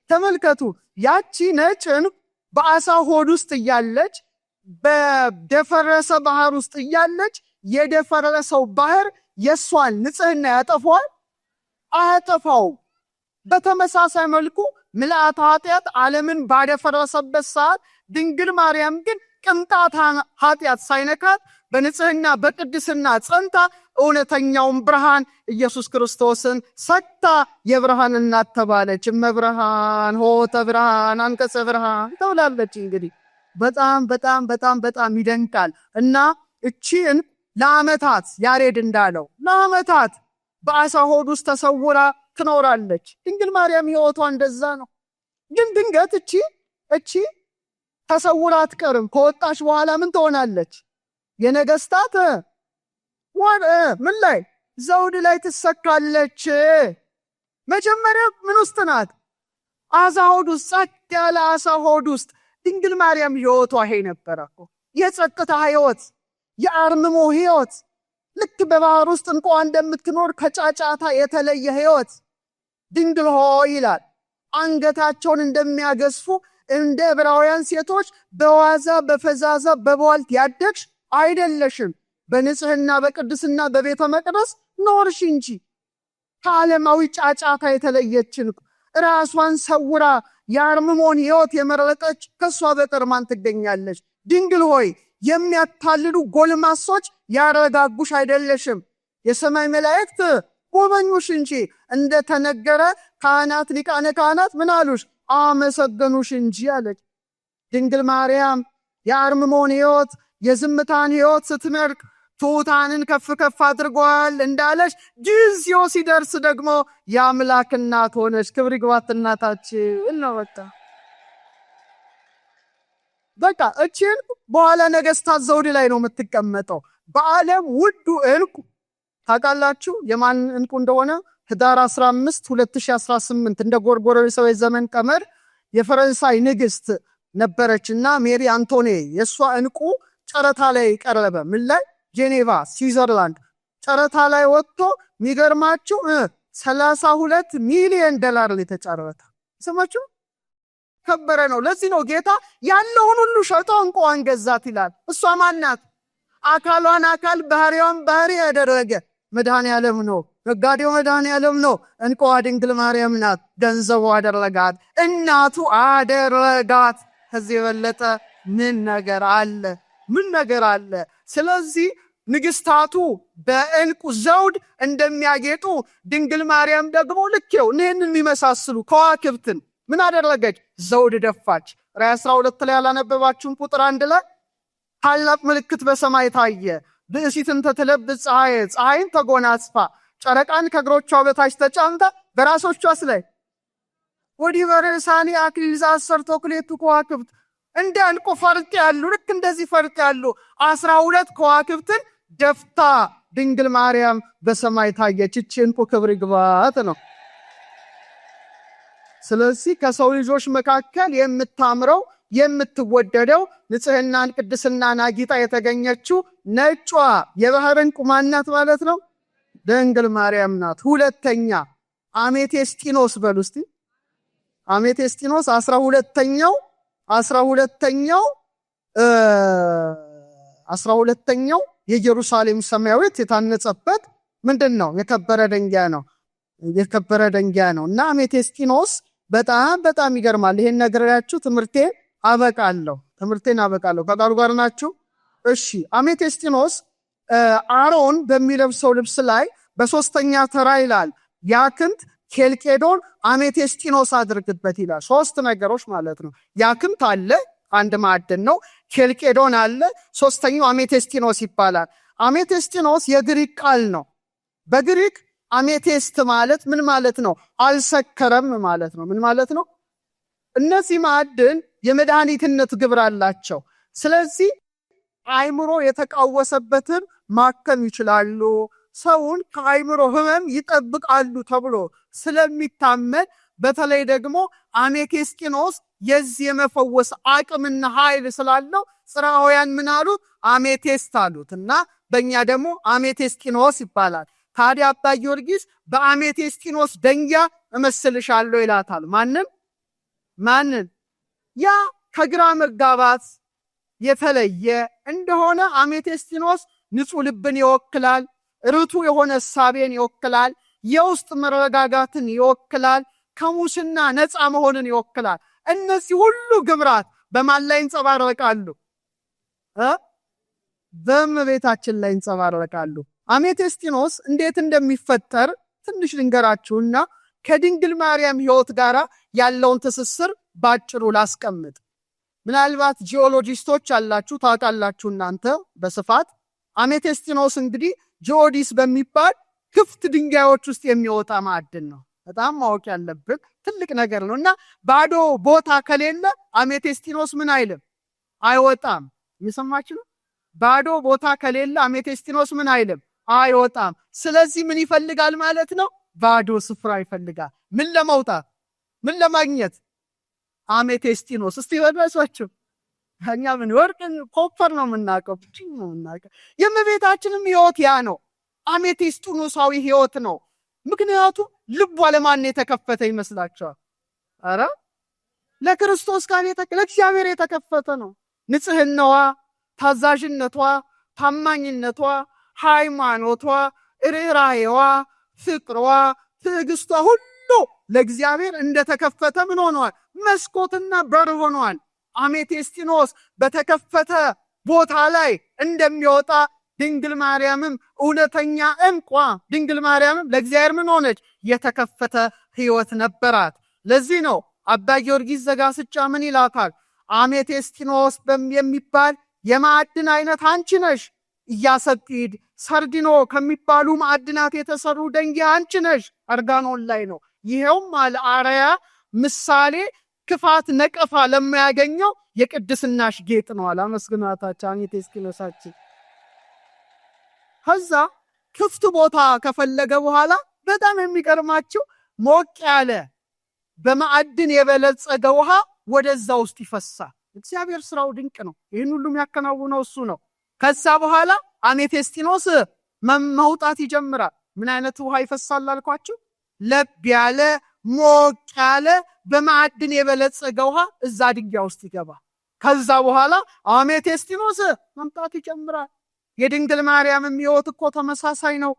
ተመልከቱ። ያቺ ነጭ ዕንቁ በአሳ ሆድ ውስጥ እያለች በደፈረሰ ባህር ውስጥ እያለች የደፈረሰው ባህር የሷን ንጽህና ያጠፋዋል? አያጠፋው። በተመሳሳይ መልኩ ምልአተ ኃጢአት ዓለምን ባደፈረሰበት ሰዓት ድንግል ማርያም ግን ቅንጣት ኃጢአት ሳይነካት በንጽህና በቅድስና ጸንታ እውነተኛውን ብርሃን ኢየሱስ ክርስቶስን ሰጥታ የብርሃን እናት ተባለች። እመብርሃን ሆተ ብርሃን አንቀጸ ብርሃን ተብላለች። እንግዲህ በጣም ይደንቃል። እና እቺን ለዓመታት ያሬድ እንዳለው ለዓመታት በአሳ ሆድ ውስጥ ተሰውራ ትኖራለች። ድንግል ማርያም ሕይወቷ እንደዛ ነው። ግን ድንገት እቺ ተሰውራ አትቀርም። ከወጣች በኋላ ምን ትሆናለች? የነገስታት ምን ላይ? ዘውድ ላይ ትሰካለች። መጀመሪያ ምን ውስጥ ናት? አሳ ሆድ ውስጥ፣ ጸጥ ያለ አሳ ሆድ ውስጥ። ድንግል ማርያም ሕይወቷ ይሄ ነበረ እኮ፣ የጸጥታ ሕይወት፣ የአርምሞ ሕይወት። ልክ በባህር ውስጥ እንኳ እንደምትኖር ከጫጫታ የተለየ ሕይወት። ድንግል ሆይ ይላል፣ አንገታቸውን እንደሚያገዝፉ እንደ ዕብራውያን ሴቶች በዋዛ በፈዛዛ በቧልት ያደግሽ አይደለሽም። በንጽህና በቅድስና በቤተ መቅደስ ኖርሽ እንጂ ከዓለማዊ ጫጫታ የተለየችን ራሷን ሰውራ የአርምሞን ሕይወት የመረጠች ከሷ በቀር ማን ትገኛለች? ድንግል ሆይ የሚያታልሉ ጎልማሶች ያረጋጉሽ አይደለሽም። የሰማይ መላእክት ጎበኙሽ እንጂ እንደተነገረ ካህናት ሊቃነ ካህናት ምን አሉሽ? አመሰገኑሽ እንጂ አለች። ድንግል ማርያም የአርምሞን ሕይወት የዝምታን ሕይወት ስትመርቅ ትሑታንን ከፍ ከፍ አድርጓል እንዳለች ጊዜው ሲደርስ ደግሞ የአምላክ እናት ሆነች። ክብር ይግባት እናታችን ነው። በቃ እቺን በኋላ ነገስታት ዘውድ ላይ ነው የምትቀመጠው። በዓለም ውዱ ዕንቁ ታውቃላችሁ የማን ዕንቁ እንደሆነ? ህዳር 15 2018 እንደ ጎርጎሮሳዊ ዘመን ቀመር የፈረንሳይ ንግስት ነበረችና ሜሪ አንቶኔ የሷ ዕንቁ ጨረታ ላይ ቀረበ። ምን ላይ? ጄኔቫ ስዊዘርላንድ ጨረታ ላይ ወጥቶ የሚገርማችሁ $32 ሚሊዮን ላይ ተጫረተ። ሰማችሁ? ከበረ ነው። ለዚህ ነው ጌታ ያለውን ሁሉ ሸጦ ዕንቁዋን ገዛት ይላል። እሷ ማናት? አካሏን አካል ባህሪዋን ባህሪ ያደረገ መድኃኔ ዓለም ነው። ነጋዴው መድኃኔ ዓለም ነው። ዕንቁዋ ድንግል ማርያም ናት። ገንዘቡ አደረጋት፣ እናቱ አደረጋት። ከዚህ የበለጠ ምን ነገር አለ? ምን ነገር አለ? ስለዚህ ንግስታቱ በዕንቁ ዘውድ እንደሚያጌጡ ድንግል ማርያም ደግሞ ልኬው ይህንን የሚመሳስሉ ከዋክብትን ምን አደረገች? ዘውድ ደፋች። ራዕይ 12 ላይ ያላነበባችሁን ቁጥር 1 ላይ ታላቅ ምልክት በሰማይ ታየ፣ ብእሲትን ተትለብስ ፀሐይን ተጎናጽፋ ጨረቃን ከእግሮቿ በታች ተጫምታ በራሶቿስ ላይ ወዲህ በርዕሳኒ አክሊል ዘአሰርተ ክልኤቱ ከዋክብት እንደ ዕንቁ ፈርጥ ያሉ ልክ እንደዚህ ፈርጥ ያሉ 12 ከዋክብትን ደፍታ ድንግል ማርያም በሰማይ ታየች። እቺ ዕንቁ ክብር ይግባት ነው። ስለዚህ ከሰው ልጆች መካከል የምታምረው የምትወደደው ንጽህናን ቅድስናን አጊጣ የተገኘችው ነጯ የባህር ዕንቁ ማናት ማለት ነው? ድንግል ማርያም ናት። ሁለተኛ አሜቴስጢኖስ በሉ እስቲ። አሜቴስጢኖስ 12ኛው የኢየሩሳሌም ሰማያዊት የታነጸበት ምንድነው? የከበረ ድንጋይ ነው። የከበረ ድንጋይ ነው እና አሜቴስጢኖስ በጣም ይገርማል። ይሄን ነገራችሁ ትምህርቴን አበቃለሁ። ከቃሉ ጋር ናችሁ? እሺ። አሜቴስጢኖስ አሮን በሚለብሰው ልብስ ላይ በሶስተኛ ተራ ይላል ያክንት ኬልቄዶን አሜቴስጢኖስ አድርግበት ይላል። ሶስት ነገሮች ማለት ነው። ያክንት አለ፣ አንድ ማዕድን ነው። ኬልቄዶን አለ፣ ሶስተኛው አሜቴስጢኖስ ይባላል። አሜቴስጢኖስ የግሪክ ቃል ነው። በግሪክ አሜቴስት ማለት ምን ማለት ነው? አልሰከረም ማለት ነው። ምን ማለት ነው? እነዚህ ማዕድን የመድኃኒትነት ግብር አላቸው። ስለዚህ አይምሮ የተቃወሰበትን ማከም ይችላሉ፣ ሰውን ከአይምሮ ህመም ይጠብቃሉ ተብሎ ስለሚታመን በተለይ ደግሞ አሜቴስጢኖስ የዚህ የመፈወስ አቅምና ኃይል ስላለው ጽርዓውያን ምን አሉት? አሜቴስት አሉት እና በእኛ ደግሞ አሜቴስጢኖስ ይባላል። ታዲያ አባ ጊዮርጊስ በአሜቴስጢኖስ ደንጊያ እመስልሻለሁ ይላታል። ማንን? ያ ከግራ መጋባት የተለየ እንደሆነ አሜቴስጢኖስ ንጹሕ ልብን ይወክላል፣ ርቱ የሆነ እሳቤን ይወክላል፣ የውስጥ መረጋጋትን ይወክላል፣ ከሙስና ነፃ መሆንን ይወክላል። እነዚህ ሁሉ ግብራት በማን ላይ ይንጸባረቃሉ? በእመቤታችን ላይ ይንጸባረቃሉ። አሜቴስጢኖስ እንዴት እንደሚፈጠር ትንሽ ልንገራችሁና ከድንግል ማርያም ሕይወት ጋር ያለውን ትስስር ባጭሩ ላስቀምጥ። ምናልባት ጂኦሎጂስቶች አላችሁ፣ ታውቃላችሁ እናንተ በስፋት አሜቴስጢኖስ እንግዲህ ጂኦዲስ በሚባል ክፍት ድንጋዮች ውስጥ የሚወጣ ማዕድን ነው። በጣም ማወቅ ያለብን ትልቅ ነገር ነው እና ባዶ ቦታ ከሌለ አሜቴስጢኖስ ምን አይልም? አይወጣም። እየሰማችሁ ነው? ባዶ ቦታ ከሌለ አሜቴስቲኖስ ምን አይልም? አይወጣም። ስለዚህ ምን ይፈልጋል ማለት ነው? ባዶ ስፍራ ይፈልጋል። ምን ለመውጣት? ምን ለማግኘት? አሜቴስቲኖስ። እስቲ ወደሷችሁ እኛ ምን ወርቅን ኮፐር ነው የምናውቀው፣ ነው የምናውቀው። የእመቤታችንም ሕይወት ያ ነው። አሜቴስቲኖሳዊ ሕይወት ነው። ምክንያቱም ልቧ ለማን የተከፈተ ይመስላችኋል? አረ ለክርስቶስ ቃል ለእግዚአብሔር የተከፈተ ነው። ንጽህናዋ፣ ታዛዥነቷ፣ ታማኝነቷ፣ ሃይማኖቷ፣ ርኅራኄዋ፣ ፍቅሯ፣ ትዕግስቷ ሁሉ ለእግዚአብሔር እንደተከፈተ ምን ሆኗል? መስኮትና በር ሆኗል። አሜቴስቲኖስ በተከፈተ ቦታ ላይ እንደሚወጣ ድንግል ማርያምም እውነተኛ እንቋ ድንግል ማርያምም ለእግዚአብሔር ምን ሆነች? የተከፈተ ሕይወት ነበራት። ለዚህ ነው አባ ጊዮርጊስ ዘጋስጫ ምን ይላታል? አሜቴስቲኖስ የሚባል የማዕድን አይነት አንቺ ነሽ። ኢያሰጲድ፣ ሰርዲኖ ከሚባሉ ማዕድናት የተሰሩ ደንጊያ አንቺ ነሽ። አርጋኖን ላይ ነው። ይሄውም አርአያ ምሳሌ ክፋት ነቀፋ ለማያገኘው የቅድስናሽ ጌጥ ነው። አመስግናታችን አሜቴስቲኖሳችን። ከዛ ክፍት ቦታ ከፈለገ በኋላ በጣም የሚቀርማችሁ ሞቅ ያለ በማዕድን የበለጸገ ውሃ ወደዛ ውስጥ ይፈሳል። እግዚአብሔር ስራው ድንቅ ነው። ይህን ሁሉ የሚያከናውነው እሱ ነው። ከዛ በኋላ አሜቴስቲኖስ መውጣት ይጀምራል። ምን አይነት ውሃ ይፈሳል አልኳችሁ? ለብ ያለ ሞቅ ያለ በማዕድን የበለጸገ ውሃ እዛ ድንጋይ ውስጥ ይገባል። ከዛ በኋላ አሜቴስቲኖስ መምጣት ይጀምራል። የድንግል ማርያምም ሕይወት እኮ ተመሳሳይ ነው።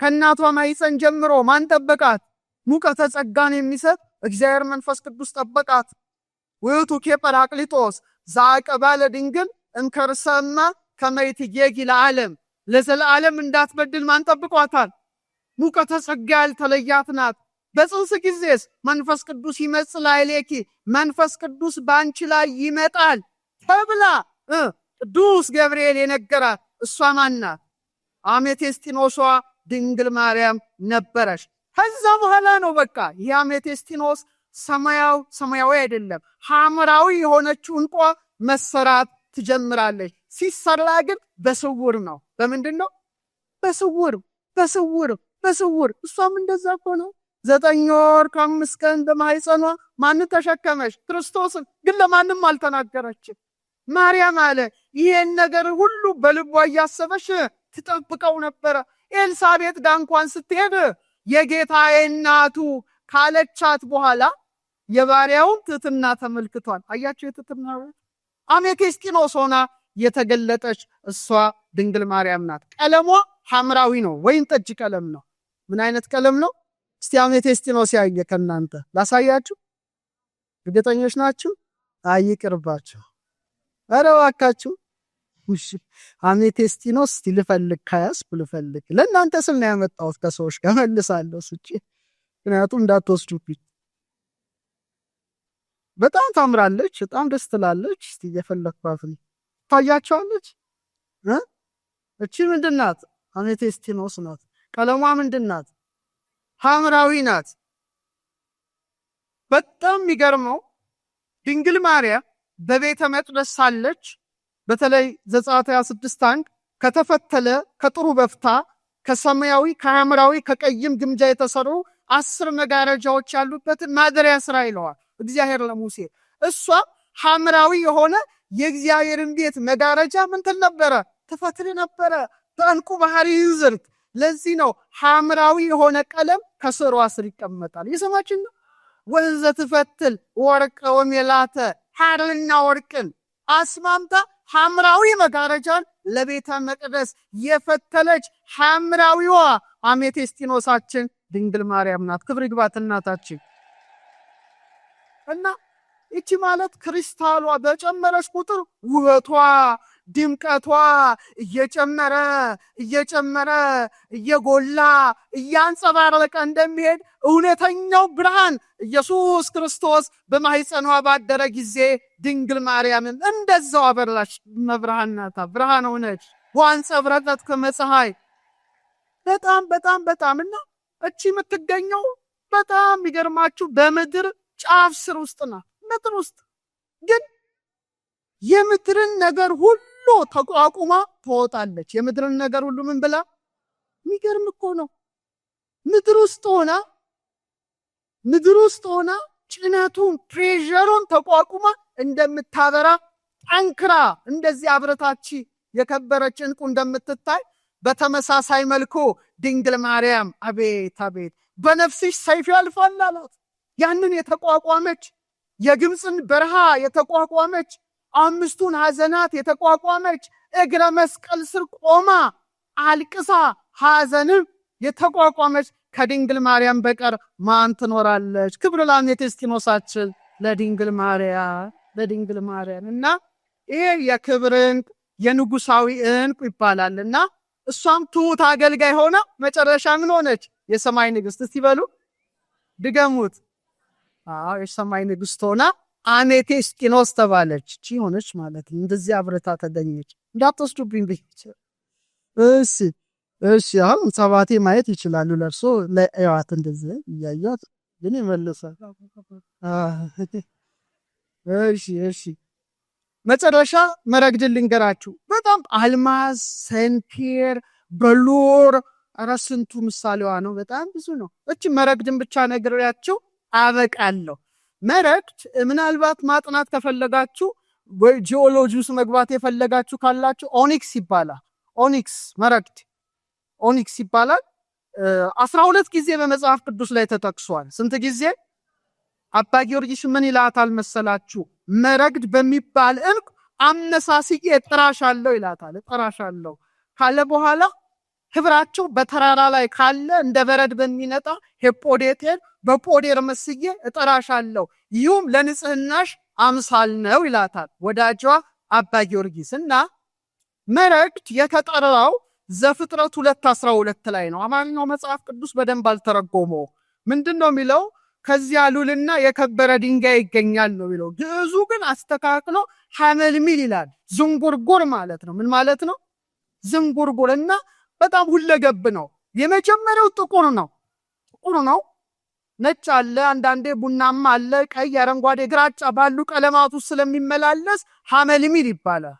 ከእናቷ ማኅፀን ጀምሮ ማን ጠበቃት? ሙቀተ ጸጋን የሚሰጥ እግዚአብሔር መንፈስ ቅዱስ ጠበቃት። ውእቱ ጰራቅሊጦስ ዘአቀባለ ድንግል እምከርሰማ ከመ ይትጌጊ ለዓለም። ለዘለዓለም እንዳትበድል ማን ጠብቋታል? ሙቀተ ጸጋ ያልተለያት ናት። በጽንስ ጊዜስ መንፈስ ቅዱስ ይመጽእ ላዕሌኪ፣ መንፈስ ቅዱስ በአንቺ ላይ ይመጣል ተብላ ቅዱስ ገብርኤል የነገራት እሷ ማን ናት? አሜቴስቲኖሷ ድንግል ማርያም ነበረች። ከዛ በኋላ ነው በቃ ይህ አሜቴስቲኖስ ሰማያዊ አይደለም ሐምራዊ የሆነችው እንቋ መሰራት ትጀምራለች። ሲሰራ ግን በስውር ነው። በምንድን ነው? በስውር። እሷም እንደዛ ሆነ። 9 ወር ከ5 ቀን በማኅፀኗ ማን ተሸከመች? ክርስቶስን። ግን ለማንም አልተናገረችም። ማርያም አለ ይሄን ነገር ሁሉ በልቧ እያሰበች ትጠብቀው ነበረ። ኤልሳቤጥ ጋር እንኳን ስትሄድ የጌታዬ እናቱ ካለቻት በኋላ የባሪያውን ትሕትና ተመልክቷል። አያችሁ የትሕትና አሜቴስቲኖስ ሆና የተገለጠች እሷ ድንግል ማርያም ናት። ቀለሟ ሐምራዊ ነው፣ ወይን ጠጅ ቀለም ነው። ምን አይነት ቀለም ነው? እስቲ አሜቴስቲኖስ ያየ ከናንተ ላሳያችሁ። እርግጠኞች ናችሁ? አይቅርባችሁ። ኧረ እባካችሁ አሜቴስቲኖስ እስቲ ልፈልግ፣ ከያዝኩ ልፈልግ። ለእናንተ ስል ነው ያመጣሁት። ከሰዎች ጋር መልሳለሁ ስጪ፣ ምክንያቱም እንዳትወስዱብኝ። በጣም ታምራለች፣ በጣም ደስ ትላለች። እስቲ እየፈለግኳት ነው። ታያቸዋለች። እቺ ምንድን ናት? አሜቴስቲኖስ ናት። ቀለሟ ምንድን ናት? ሐምራዊ ናት። በጣም የሚገርመው ድንግል ማርያም በቤተ መቅደስ ሳለች በተለይ ዘጸአት 26:1 ከተፈተለ ከጥሩ በፍታ ከሰማያዊ ከሐምራዊ ከቀይም ግምጃ የተሰሩ 10 መጋረጃዎች ያሉበትን ማደሪያ ስራ ይለዋል እግዚአብሔር ለሙሴ። እሷ ሐምራዊ የሆነ የእግዚአብሔርን ቤት መጋረጃ ምን ትል ነበረ? ትፈትል ነበረ በዕንቁ ባህሪ ይዝርት። ለዚህ ነው ሐምራዊ የሆነ ቀለም ከስሯ ስር ይቀመጣል። የሰማችን ነው። ወንዘ ትፈትል ወርቀ ወሜላተ፣ ሐርና ወርቅን አስማምታ ሐምራዊ መጋረጃን ለቤተ መቅደስ የፈተለች ሐምራዊዋ አሜቴስቲኖሳችን ድንግል ማርያም ናት። ክብር ይግባት እናታችን። እና እቺ ማለት ክሪስታሏ በጨመረች ቁጥር ውበቷ ድምቀቷ እየጨመረ እየጎላ እያንጸባረቀ እንደሚሄድ እውነተኛው ብርሃን ኢየሱስ ክርስቶስ በማኅፀኗ ባደረ ጊዜ ድንግል ማርያምን እንደዛው አበራች። መብርሃን ናታ፣ ብርሃን ሆነች። ወአንጸብረቀት ከመ ፀሐይ። በጣም እና እቺ የምትገኘው በጣም የሚገርማችሁ በምድር ጫፍ ስር ውስጥ ናት። ምድር ውስጥ ግን የምድርን ነገር ሁሉ ተቋቁማ ትወጣለች። የምድርን ነገር ሁሉ ምን ብላ? የሚገርም እኮ ነው። ምድር ውስጥ ሆና ጭነቱን ፕሬሸሩን ተቋቁማ እንደምታበራ ጠንክራ እንደዚህ አብረታች የከበረች ዕንቁ እንደምትታይ በተመሳሳይ መልኩ ድንግል ማርያም አቤት አቤት በነፍስሽ ሰይፍ ያልፋል አላት። ያንን የተቋቋመች የግብፅን በረሃ የተቋቋመች 5ቱን ሐዘናት የተቋቋመች እግረ መስቀል ስር ቆማ አልቅሳ ሐዘንም የተቋቋመች ከድንግል ማርያም በቀር ማን ትኖራለች? ክብር ለአሜቴስቲኖሳችን ለድንግል ማርያም እና ይሄ የክብር ዕንቁ የንጉሳዊ ዕንቁ ይባላልና እሷም ትሁት አገልጋይ ሆና መጨረሻ ምን ሆነች? የሰማይ ንግስት። እስቲ በሉ ድገሙት። የሰማይ ንግስት ሆና አሜቴስጢኖስ ተባለች። እቺ ሆነች ማለት ነው። እንደዚህ አብረታ ተገኘች። እንዳትወስዱብኝ ብቻ። እሺ አሁን ሰባቴ ማየት ይችላሉ። ለርሶ ለእያት እንደዚህ እያያት ግን ይመለሳል። እሺ መጨረሻ መረግድን ልንገራችሁ። በጣም አልማዝ፣ ሰንፔር፣ በሉር አራስንቱ ምሳሌዋ ነው። በጣም ብዙ ነው። እቺ መረግድን ብቻ ነግሬያችሁ አበቃለሁ። መረግድ ምናልባት ማጥናት ከፈለጋችሁ ወይ ጂኦሎጂ ውስጥ መግባት የፈለጋችሁ ካላችሁ ኦኒክስ ይባላል። ኦኒክስ ይባላል። 12 ጊዜ በመጽሐፍ ቅዱስ ላይ ተጠቅሷል። ስንት ጊዜ? አባ ጊዮርጊስ ምን ይላታል መሰላችሁ? መረግድ በሚባል ዕንቁ አነሳስዬ እጠራሻለሁ ይላታል። እጠራሻለሁ ካለ በኋላ ህብራቸው በተራራ ላይ ካለ እንደ በረድ በሚነጣ ሄጶዴቴን በጶዴር መስዬ እጠራሻለሁ፣ ይሁም ለንጽህናሽ አምሳል ነው ይላታል ወዳጇ አባ ጊዮርጊስ። እና መረግድ የተጠራው ዘፍጥረት 2:12 ላይ ነው። አማርኛው መጽሐፍ ቅዱስ በደንብ አልተረጎመው። ምንድነው የሚለው? ከዚያ ሉልና የከበረ ድንጋይ ይገኛል ነው የሚለው። ግዕዙ ግን አስተካክሎ ሐመልሚል ይላል። ዝንጉርጉር ማለት ነው። ምን ማለት ነው? ዝንጉርጉር። እና በጣም ሁለገብ ነው። የመጀመሪያው ጥቁር ነው። ነጭ አለ፣ አንዳንዴ ቡናማ አለ፣ ቀይ፣ አረንጓዴ፣ ግራጫ ባሉ ቀለማቱ ስለሚመላለስ ሐመልሚል ይባላል።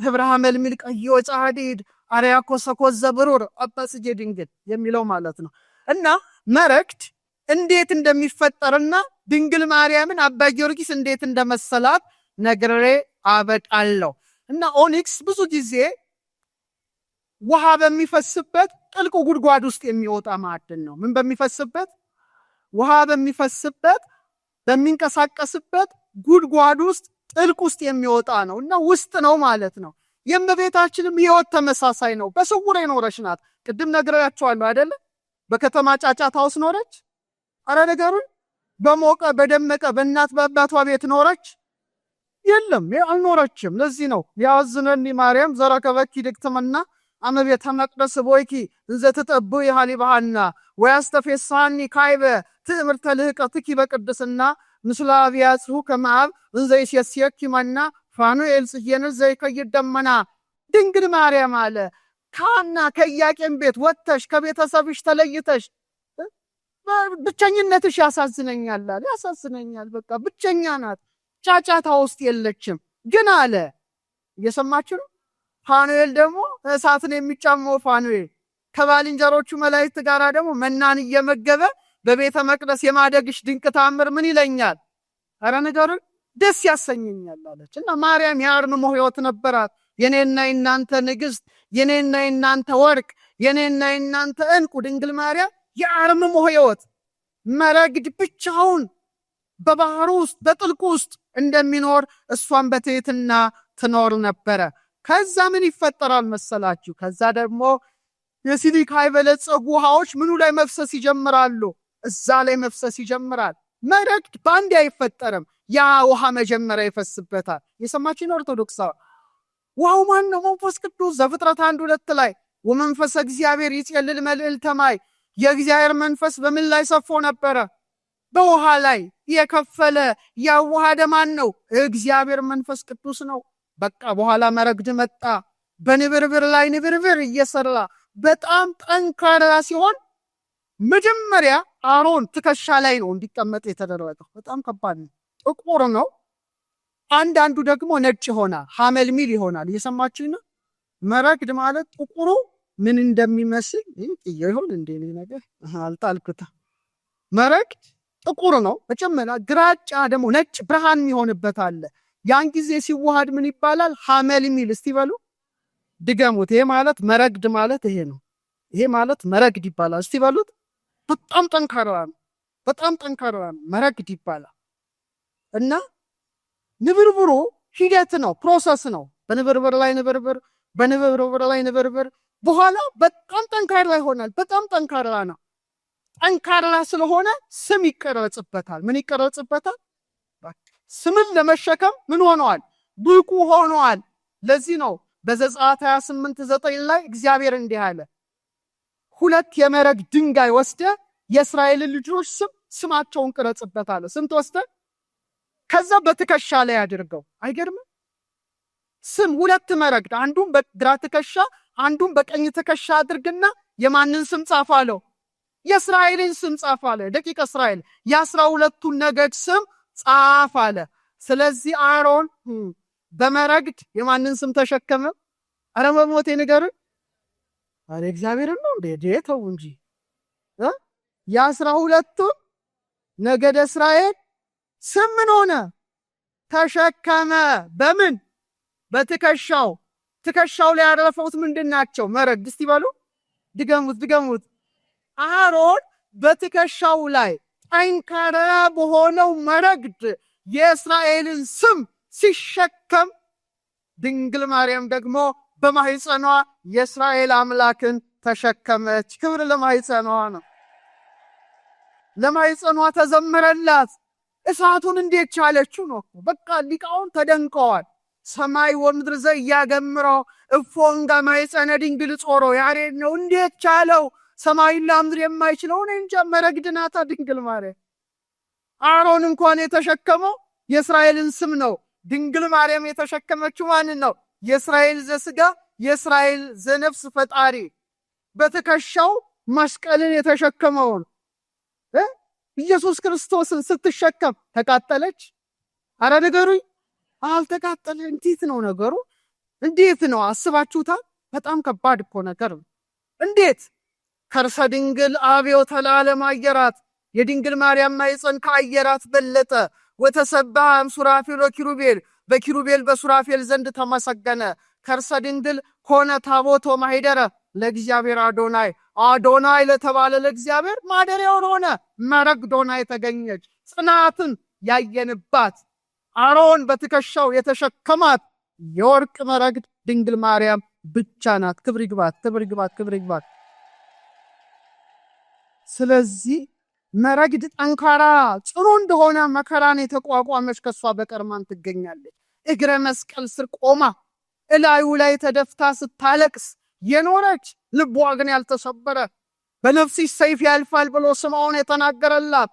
ህብረ ሐመልሚል ቀይ ወጻዲድ አርያኮ ሰኮዘ ዘብሩር አባስጄ ድንግል የሚለው ማለት ነው። እና መረግድ እንዴት እንደሚፈጠርና ድንግል ማርያምን አባ ጊዮርጊስ እንዴት እንደመሰላት ነግሬ አበቃለሁ። እና ኦኒክስ ብዙ ጊዜ ውሃ በሚፈስበት ጥልቅ ጉድጓድ ውስጥ የሚወጣ ማዕድን ነው። ምን በሚፈስበት? ውሃ በሚፈስበት በሚንቀሳቀስበት ጉድጓድ ውስጥ ጥልቅ ውስጥ የሚወጣ ነው እና ውስጥ ነው ማለት ነው። የእመቤታችንም ሕይወት ተመሳሳይ ነው። በስውር የኖረች ናት። ቅድም ነግሬያቸዋለሁ አይደለ? በከተማ ጫጫታ ውስጥ ኖረች። አረ ነገሩን በሞቀ በደመቀ በእናት በአባቷ ቤት ኖረች? የለም፣ አልኖረችም። ለዚህ ነው ያዝነኒ ማርያም ዘረከበኪ ድክትምና አመቤተ መቅደስ ቦይኪ እንዘ ትጠብይ ሀሊባሃና ወያስተፌሳኒ ካይበ ትእምርተ ልህቀትኪ በቅድስና ምስለ አብያጽሁ ከመአብ እንዘ ይሴስየኪ መና ፋኑኤል ጽጌን ዘይከይድ ደመና። ድንግል ማርያም አለ ካና ከኢያቄም ቤት ወጥተሽ ከቤተሰብሽ ተለይተሽ ብቸኝነትሽ ያሳዝነኛል አለ። ያሳዝነኛል፣ በቃ ብቸኛ ናት፣ ጫጫታ ውስጥ የለችም። ግን አለ እየሰማችሁ ነው። ፋኑኤል ደግሞ እሳትን የሚጫመው ፋኑኤል ከባልንጀሮቹ መላእክት ጋር ደግሞ መናን እየመገበ በቤተ መቅደስ የማደግሽ ድንቅ ታምር ምን ይለኛል? አረ ነገሩን ደስ ያሰኘኛል አለች። እና ማርያም የአርምሞ ሕይወት ነበራት። የኔና የናንተ ንግስት፣ የኔና የናንተ ወርቅ፣ የኔና የናንተ ዕንቁ ድንግል ማርያም የአርምሞ ሕይወት። መረግድ ብቻውን በባህሩ ውስጥ በጥልቁ ውስጥ እንደሚኖር እሷን በትህትና ትኖር ነበረ። ከዛ ምን ይፈጠራል መሰላችሁ? ከዛ ደግሞ የሲሊካ የበለጸጉ ውሃዎች ምኑ ላይ መፍሰስ ይጀምራሉ? እዛ ላይ መፍሰስ ይጀምራል። መረግድ በአንድ አይፈጠርም። ያ ውሃ መጀመሪያ ይፈስበታል። የሰማችን ኦርቶዶክስ ውሃው ማን ነው? መንፈስ ቅዱስ። ዘፍጥረት 1:2 ላይ ወመንፈሰ እግዚአብሔር ይጼልል መልዕልተ ማይ፣ የእግዚአብሔር መንፈስ በምን ላይ ሰፎ ነበረ? በውሃ ላይ። የከፈለ ያዋሃደ ማን ነው? እግዚአብሔር መንፈስ ቅዱስ ነው። በቃ በኋላ መረግድ መጣ። በንብርብር ላይ ንብርብር እየሰራ በጣም ጠንካራ ሲሆን መጀመሪያ አሮን ትከሻ ላይ ነው እንዲቀመጥ የተደረገው። በጣም ከባድ ነው። ጥቁር ነው። አንዳንዱ ደግሞ ነጭ ይሆናል፣ ሐመል ሚል ይሆናል። እየሰማችሁኝ ነው? መረግድ ማለት ጥቁሩ ምን እንደሚመስል ይሆን እንዴ? ነገር አልጣልኩታ። መረግድ ጥቁር ነው መጀመሪያ፣ ግራጫ ደግሞ ነጭ ብርሃን የሚሆንበት አለ። ያን ጊዜ ሲዋሃድ ምን ይባላል? ሐመል ሚል። እስቲ በሉ ድገሙት። ይሄ ማለት መረግድ ማለት ይሄ ነው። ይሄ ማለት መረግድ ይባላል። እስቲ በሉት። በጣም ጠንካራ ነው፣ በጣም ጠንካራ ነው፣ መረግድ ይባላል። እና ንብርብሩ ሂደት ነው፣ ፕሮሰስ ነው። በንብርብር ላይ ንብርብር፣ በንብርብር ላይ ንብርብር፣ በኋላ በጣም ጠንካራ ይሆናል። በጣም ጠንካራ ነው። ጠንካራ ስለሆነ ስም ይቀረጽበታል። ምን ይቀረጽበታል? ስምን ለመሸከም ምን ሆነዋል? ብቁ ሆነዋል። ለዚህ ነው በዘጸአት 28:9 ላይ እግዚአብሔር እንዲህ አለ፣ 2 የመረግ ድንጋይ ወስደ የእስራኤልን ልጆች ስማቸውን ቅረጽበት አለ። ስንት ወስደ? ከዛ በትከሻ ላይ አድርገው። አይገርምም? ስም 2 መረግድ፣ አንዱን በግራ ትከሻ አንዱን በቀኝ ትከሻ አድርግና የማንን ስም ጻፍ አለው? የእስራኤልን ስም ጻፍ አለ። ደቂቀ እስራኤል የ12ቱን ነገድ ስም ጻፍ አለ። ስለዚህ አሮን በመረግድ የማንን ስም ተሸከመ? አረ በሞቴ ንገርን። አረ እግዚአብሔርን ነው እንዴ? ተው እንጂ የ12ቱን ነገደ እስራኤል ስም ምን ሆነ? ተሸከመ። በምን? በትከሻው። ትከሻው ላይ ያረፈውት ምንድናቸው? መረግድ። እስቲ በሉ ድገሙት። አሮን በትከሻው ላይ ጠንካራ በሆነው መረግድ የእስራኤልን ስም ሲሸከም፣ ድንግል ማርያም ደግሞ በማህፀኗ የእስራኤል አምላክን ተሸከመች። ክብር ለማህፀኗ ነው። ለማህፀኗ ተዘመረላት። እሳቱን እንዴት ቻለችው ነው። በቃ ሊቃውን ተደንቀዋል። ሰማይ ወምድር ዘያገምሮ እፎንጋ ማህፀነ ድንግል ጾሮ ያሬድ ነው። እንዴት ቻለው? ሰማይና ምድር የማይችለው ነው እንጂ መረግድ ናታ ድንግል ማርያም። አሮን እንኳን የተሸከመው የእስራኤልን ስም ነው። ድንግል ማርያም የተሸከመችው ማንን ነው? የእስራኤል ዘስጋ የእስራኤል ዘነፍስ ፈጣሪ በትከሻው መስቀልን የተሸከመውን ኢየሱስ ክርስቶስን ስትሸከም ተቃጠለች? አረ ንገሩኝ። አልተቃጠለ። እንዴት ነው ነገሩ? እንዴት ነው? አስባችሁታል? በጣም ከባድ እኮ ነገር ነው። እንዴት ከርሰ ድንግል አብዮ ተላለም አየራት፣ የድንግል ማርያም ማኅፀን ከአየራት በለጠ። ወተሰባም ሱራፌል ወኪሩቤል፣ በኪሩቤል በሱራፌል ዘንድ ተመሰገነ። ከርሰ ድንግል ኮነ ታቦቶ ማኅደረ ለእግዚአብሔር አዶናይ፣ አዶናይ ለተባለ ለእግዚአብሔር ማደሪያውን ሆነ። መረግዶና የተገኘች ጽናትን ያየንባት አሮን በትከሻው የተሸከማት የወርቅ መረግድ ድንግል ማርያም ብቻ ናት። ክብር ይግባት፣ ክብር ይግባት፣ ክብር ይግባት። ስለዚህ መረግድ ጠንካራ ጽኑ እንደሆነ መከራን የተቋቋመች ከሷ በቀር ማን ትገኛለች? እግረ መስቀል ስር ቆማ እላዩ ላይ ተደፍታ ስታለቅስ የኖረች ልቧ ግን ያልተሰበረ በነፍስሽ ሰይፍ ያልፋል ብሎ ስምዖን የተናገረላት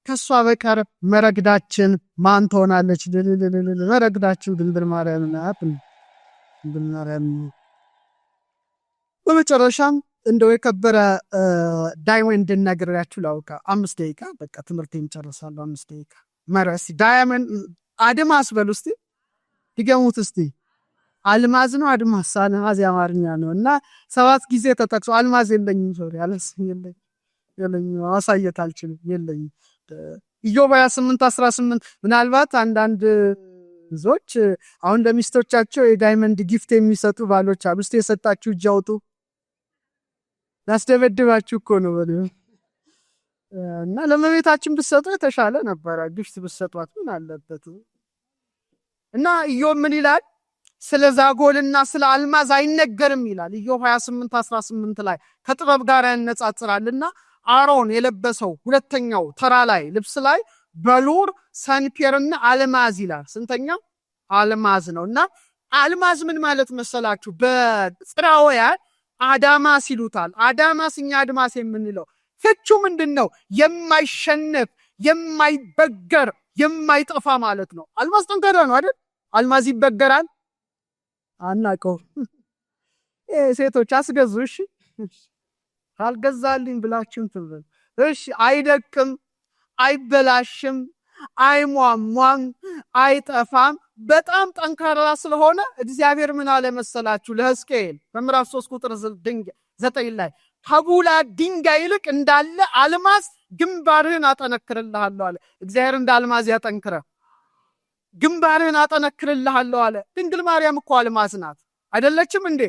ከሷ በቀር መረግዳችን ማን ትሆናለች? መረግዳችን ድንግል ማርያም ናት። ድንግል ማርያም። በመጨረሻም እንደው የከበረ ዳይመንድ ነግሬያችሁ ላውቃ 5 ደቂቃ በቃ ትምህርቴን ጨርሳለሁ። 5 ደቂቃ መረሲ ዳይመንድ አድማስ በሉ እስቲ ድገሙት እስቲ። አልማዝ ነው አድማስ? አልማዝ የአማርኛ ነው እና 7 ጊዜ ተጠቅሶ አልማዝ የለኝም። ሶሪ አለስኝ የለኝም ማሳየት አልችልም የለኝም። ኢዮብ 28:18 ምናልባት አንዳንድ ዞች አሁን ለሚስቶቻቸው የዳይመንድ ጊፍት የሚሰጡ ባሎች አሉ። እስቲ የሰጣችሁ እጅ አውጡ። ላስደበድባችሁ እኮ ነው በሉ እና ለመቤታችን ብትሰጡ የተሻለ ነበረ። ጊፍት ብትሰጧት ምን አለበት? እና ኢዮብ ምን ይላል? ስለ ዛጎልና ስለ አልማዝ አይነገርም ይላል ኢዮብ 28:18 ላይ ከጥበብ ጋር ያነጻጽራልና አሮን የለበሰው ሁለተኛው ተራ ላይ ልብስ ላይ በሉር ሰንፔርና አልማዝ ይላል። ስንተኛ? አልማዝ ነው። እና አልማዝ ምን ማለት መሰላችሁ? በጽራውያን አዳማስ ይሉታል። አዳማስ እኛ አድማስ የምንለው ፍቹ ምንድነው? የማይሸነፍ የማይበገር የማይጠፋ ማለት ነው። አልማዝ ጠንካራ ነው አይደል? አልማዝ ይበገራል? አናቀው። ሴቶች አስገዙ እሺ። ካልገዛልኝ ብላችሁም ትበል እሺ። አይደቅም፣ አይበላሽም፣ አይሟሟም፣ አይጠፋም። በጣም ጠንካራ ስለሆነ እግዚአብሔር ምን አለ መሰላችሁ ለሕዝቅኤል በምዕራፍ 3 ቁጥር 9 ላይ ከቡላድ ድንጋይ ይልቅ እንዳለ አልማዝ ግንባርህን አጠነክርልሃለሁ አለ። እግዚአብሔር እንደ አልማዝ ያጠንክረ፣ ግንባርህን አጠነክርልሃለሁ አለ። ድንግል ማርያም እኮ አልማዝ ናት አይደለችም እንዴ?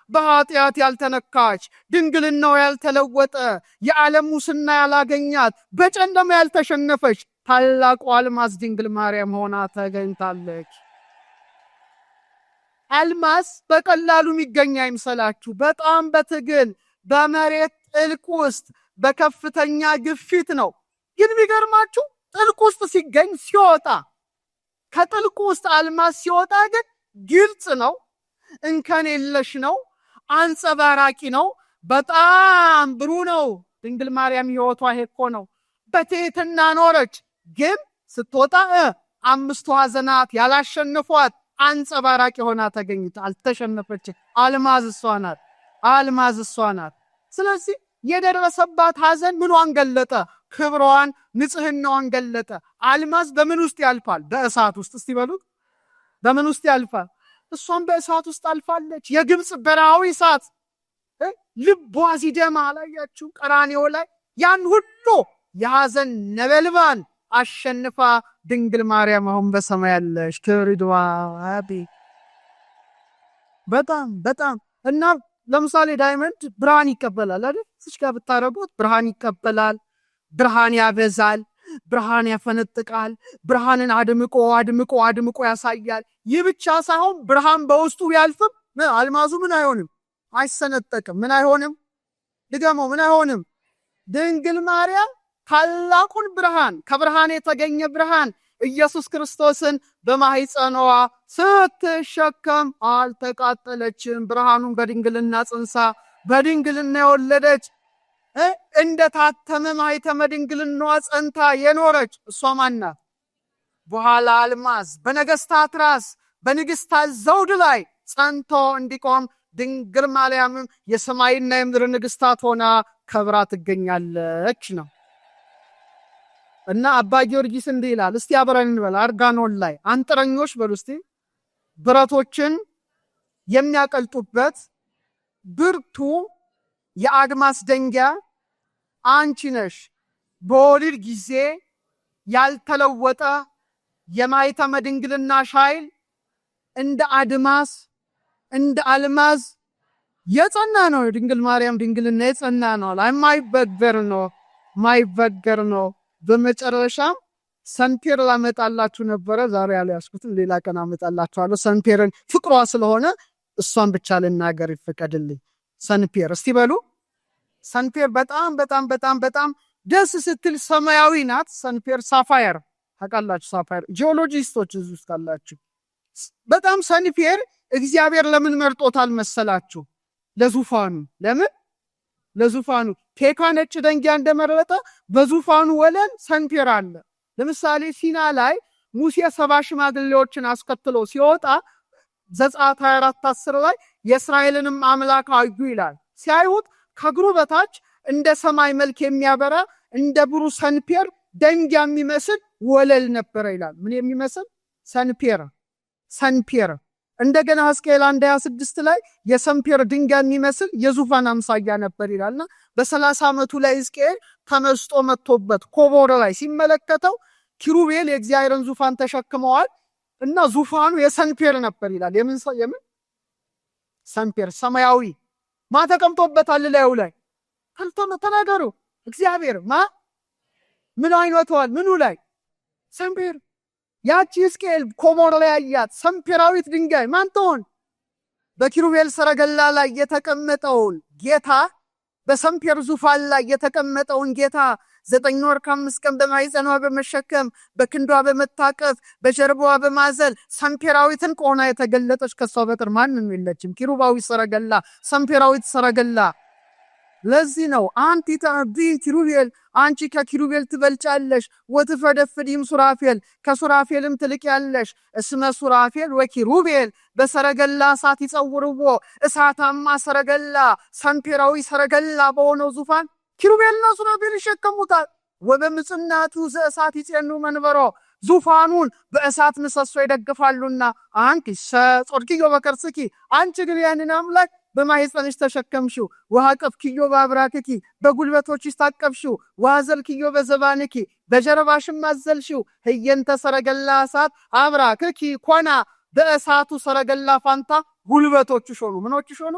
በኃጢአት ያልተነካች፣ ድንግልናው ያልተለወጠ፣ የዓለም ሙስና ያላገኛት፣ በጨለማ ያልተሸነፈች ታላቁ አልማዝ ድንግል ማርያም ሆና ተገኝታለች። አልማዝ በቀላሉ የሚገኝ አይምሰላችሁ። በጣም በትግል በመሬት ጥልቅ ውስጥ በከፍተኛ ግፊት ነው። ግን ቢገርማችሁ ጥልቅ ውስጥ ሲገኝ ሲወጣ፣ ከጥልቁ ውስጥ አልማዝ ሲወጣ ግን ግልጽ ነው፣ እንከን የለሽ ነው፣ አንጸባራቂ ነው፣ በጣም ብሩህ ነው። ድንግል ማርያም ሕይወቷ ይሄ እኮ ነው። በትሕትና ኖረች፣ ግን ስትወጣ አምስቱ ሐዘናት ያላሸነፏት አንጸባራቂ ሆና ተገኝታ አልተሸነፈች። አልማዝ እሷ ናት፣ አልማዝ እሷ ናት። ስለዚህ የደረሰባት ሐዘን ምኗን ገለጠ? ክብሯን፣ ንጽህናዋን ገለጠ። አልማዝ በምን ውስጥ ያልፋል? በእሳት ውስጥ። እስቲ በሉት፣ በምን ውስጥ ያልፋል? እሷም በእሳት ውስጥ አልፋለች። የግብፅ በረሃዊ እሳት ልቧ ሲደማ አላያችሁ? ቀራንዮ ላይ ያን ሁሉ የሐዘን ነበልባል አሸንፋ ድንግል ማርያም አሁን በሰማይ ያለች ክብርድዋ አቢ በጣም እና ለምሳሌ ዳይመንድ ብርሃን ይቀበላል አይደል? እዚህ ጋር ብታረጉት ብርሃን ይቀበላል፣ ብርሃን ያበዛል፣ ብርሃን ያፈነጥቃል፣ ብርሃንን አድምቆ ያሳያል። ይህ ብቻ ሳይሆን ብርሃን በውስጡ ያልፍም አልማዙ ምን አይሆንም? አይሰነጠቅም። ምን አይሆንም? ድገመው፣ ምን አይሆንም? ድንግል ማርያም ታላቁን ብርሃን ከብርሃን የተገኘ ብርሃን ኢየሱስ ክርስቶስን በማህፀኗ ስትሸከም አልተቃጠለችም። ብርሃኑን በድንግልና ጽንሳ በድንግልና የወለደች እንደታተመ ማኅተመ ድንግልናዋ ጸንታ የኖረች እሷ ማናት? በኋላ አልማዝ በነገስታት ራስ በንግስታት ዘውድ ላይ ጸንቶ እንዲቆም ድንግል ማርያምም የሰማይና የምድር ንግስታት ሆና ከብራ ትገኛለች ነው። እና አባ ጊዮርጊስ እንዲህ ይላል። እስቲ አብረን እንበል። አርጋኖን ላይ አንጥረኞች በሉ እስቲ ብረቶችን የሚያቀልጡበት ብርቱ የአድማስ ደንጊያ አንቺ ነሽ። በወሊድ ጊዜ ያልተለወጠ የማኅተመ ድንግልና ኃይል እንደ አድማስ እንደ አልማዝ የጸና ነው። ድንግል ማርያም ድንግልና የጸና ነው። ማይበገር ነው። በመጨረሻም ሰንፔር ላመጣላችሁ ነበረ። ዛሬ ያልያዝኩትን ሌላ ቀን አመጣላችኋለሁ። ሰንፔርን ፍቅሯ ስለሆነ እሷን ብቻ ልናገር ይፈቀድልኝ። ሰንፔር እስቲ በሉ። ሰንፔር በጣም ደስ ስትል ሰማያዊ ናት። ሰንፔር ሳፋየር ታውቃላችሁ? ሳፋየር ጂኦሎጂስቶች እዚህ ውስጥ አላችሁ። በጣም ሰንፔር እግዚአብሔር ለምን መርጦታል መሰላችሁ? ለዙፋኑ። ለምን? ለዙፋኑ ቴካ ነጭ ደንጊያ እንደመረጠ በዙፋኑ ወለል ሰንፔር አለ። ለምሳሌ ሲና ላይ ሙሴ 70 ሽማግሌዎችን አስከትሎ ሲወጣ ዘጸአት 24:10 ላይ የእስራኤልንም አምላክ አዩ ይላል። ሲያዩት ከእግሩ በታች እንደ ሰማይ መልክ የሚያበራ እንደ ብሩህ ሰንፔር ደንጊያ የሚመስል ወለል ነበረ ይላል። ምን የሚመስል? ሰንፔር። እንደገና ሕዝቅኤል 1:26 ላይ የሰንፔር ድንጋይ የሚመስል የዙፋን አምሳያ ነበር ይላልና በ30 ዓመቱ ላይ ሕዝቅኤል ተመስጦ መጥቶበት ኮቦር ላይ ሲመለከተው ኪሩቤል የእግዚአብሔርን ዙፋን ተሸክመዋል እና ዙፋኑ የሰንፔር ነበር ይላል። የምን ሰንፔር? ሰማያዊ። ማ ተቀምጦበታል ላዩ ላይ? ተናገሩ። እግዚአብሔር ምን አይነቷል? ምኑ ላይ? ሰንፔር። ያቺ ሕዝቅኤል ኮቦር ላይ ያያት ሰንፔራዊት ድንጋይ ማን ትሆን? በኪሩቤል ሰረገላ ላይ የተቀመጠውን ጌታ፣ በሰንፔር ዙፋን ላይ የተቀመጠውን ጌታ 9 ወር ከ5 ቀን በማኅፀኗ በመሸከም በክንዷ በመታቀፍ በጀርባዋ በማዘል ሰንፔራዊትን ቆና የተገለጠች ከሷ በቀር ማንም የለችም። ኪሩባዊ ሰረገላ፣ ሰንፔራዊት ሰረገላ። ለዚህ ነው አንቲ ተአቢ ኪሩቤል፣ አንቺ ከኪሩቤል ትበልጫለሽ። ወትፈደፍዲም ሱራፌል፣ ከሱራፌልም ትልቅ ያለሽ። እስመ ሱራፌል ወኪሩቤል በሰረገላ እሳት ይጸውርዎ፣ እሳታማ ሰረገላ ሰንፔራዊ ሰረገላ በሆነው ዙፋን ኪሩቤልና ሱራፌል ይሸከሙታል። ወበምጽናቱ ዘእሳት ይጼኑ መንበሮ፣ ዙፋኑን በእሳት ምሰሶ ይደግፋሉና አንቺ ጾርኪዮ በከርስኪ አንቺ ግን ያንን አምላክ በማህፀንሽ ተሸከምሽው ወሃቀፍኪዮ በአብራክኪ በጉልበቶችሽ ታቀፍሽው ወሃዘልኪዮ በዘባንኪ በጀርባሽም አዘልሽው ህየንተ ሰረገላ እሳት አብራክኪ ኮና በእሳቱ ሰረገላ ፋንታ ጉልበቶችሽ ሆኑ ምኖችሽ ሆኑ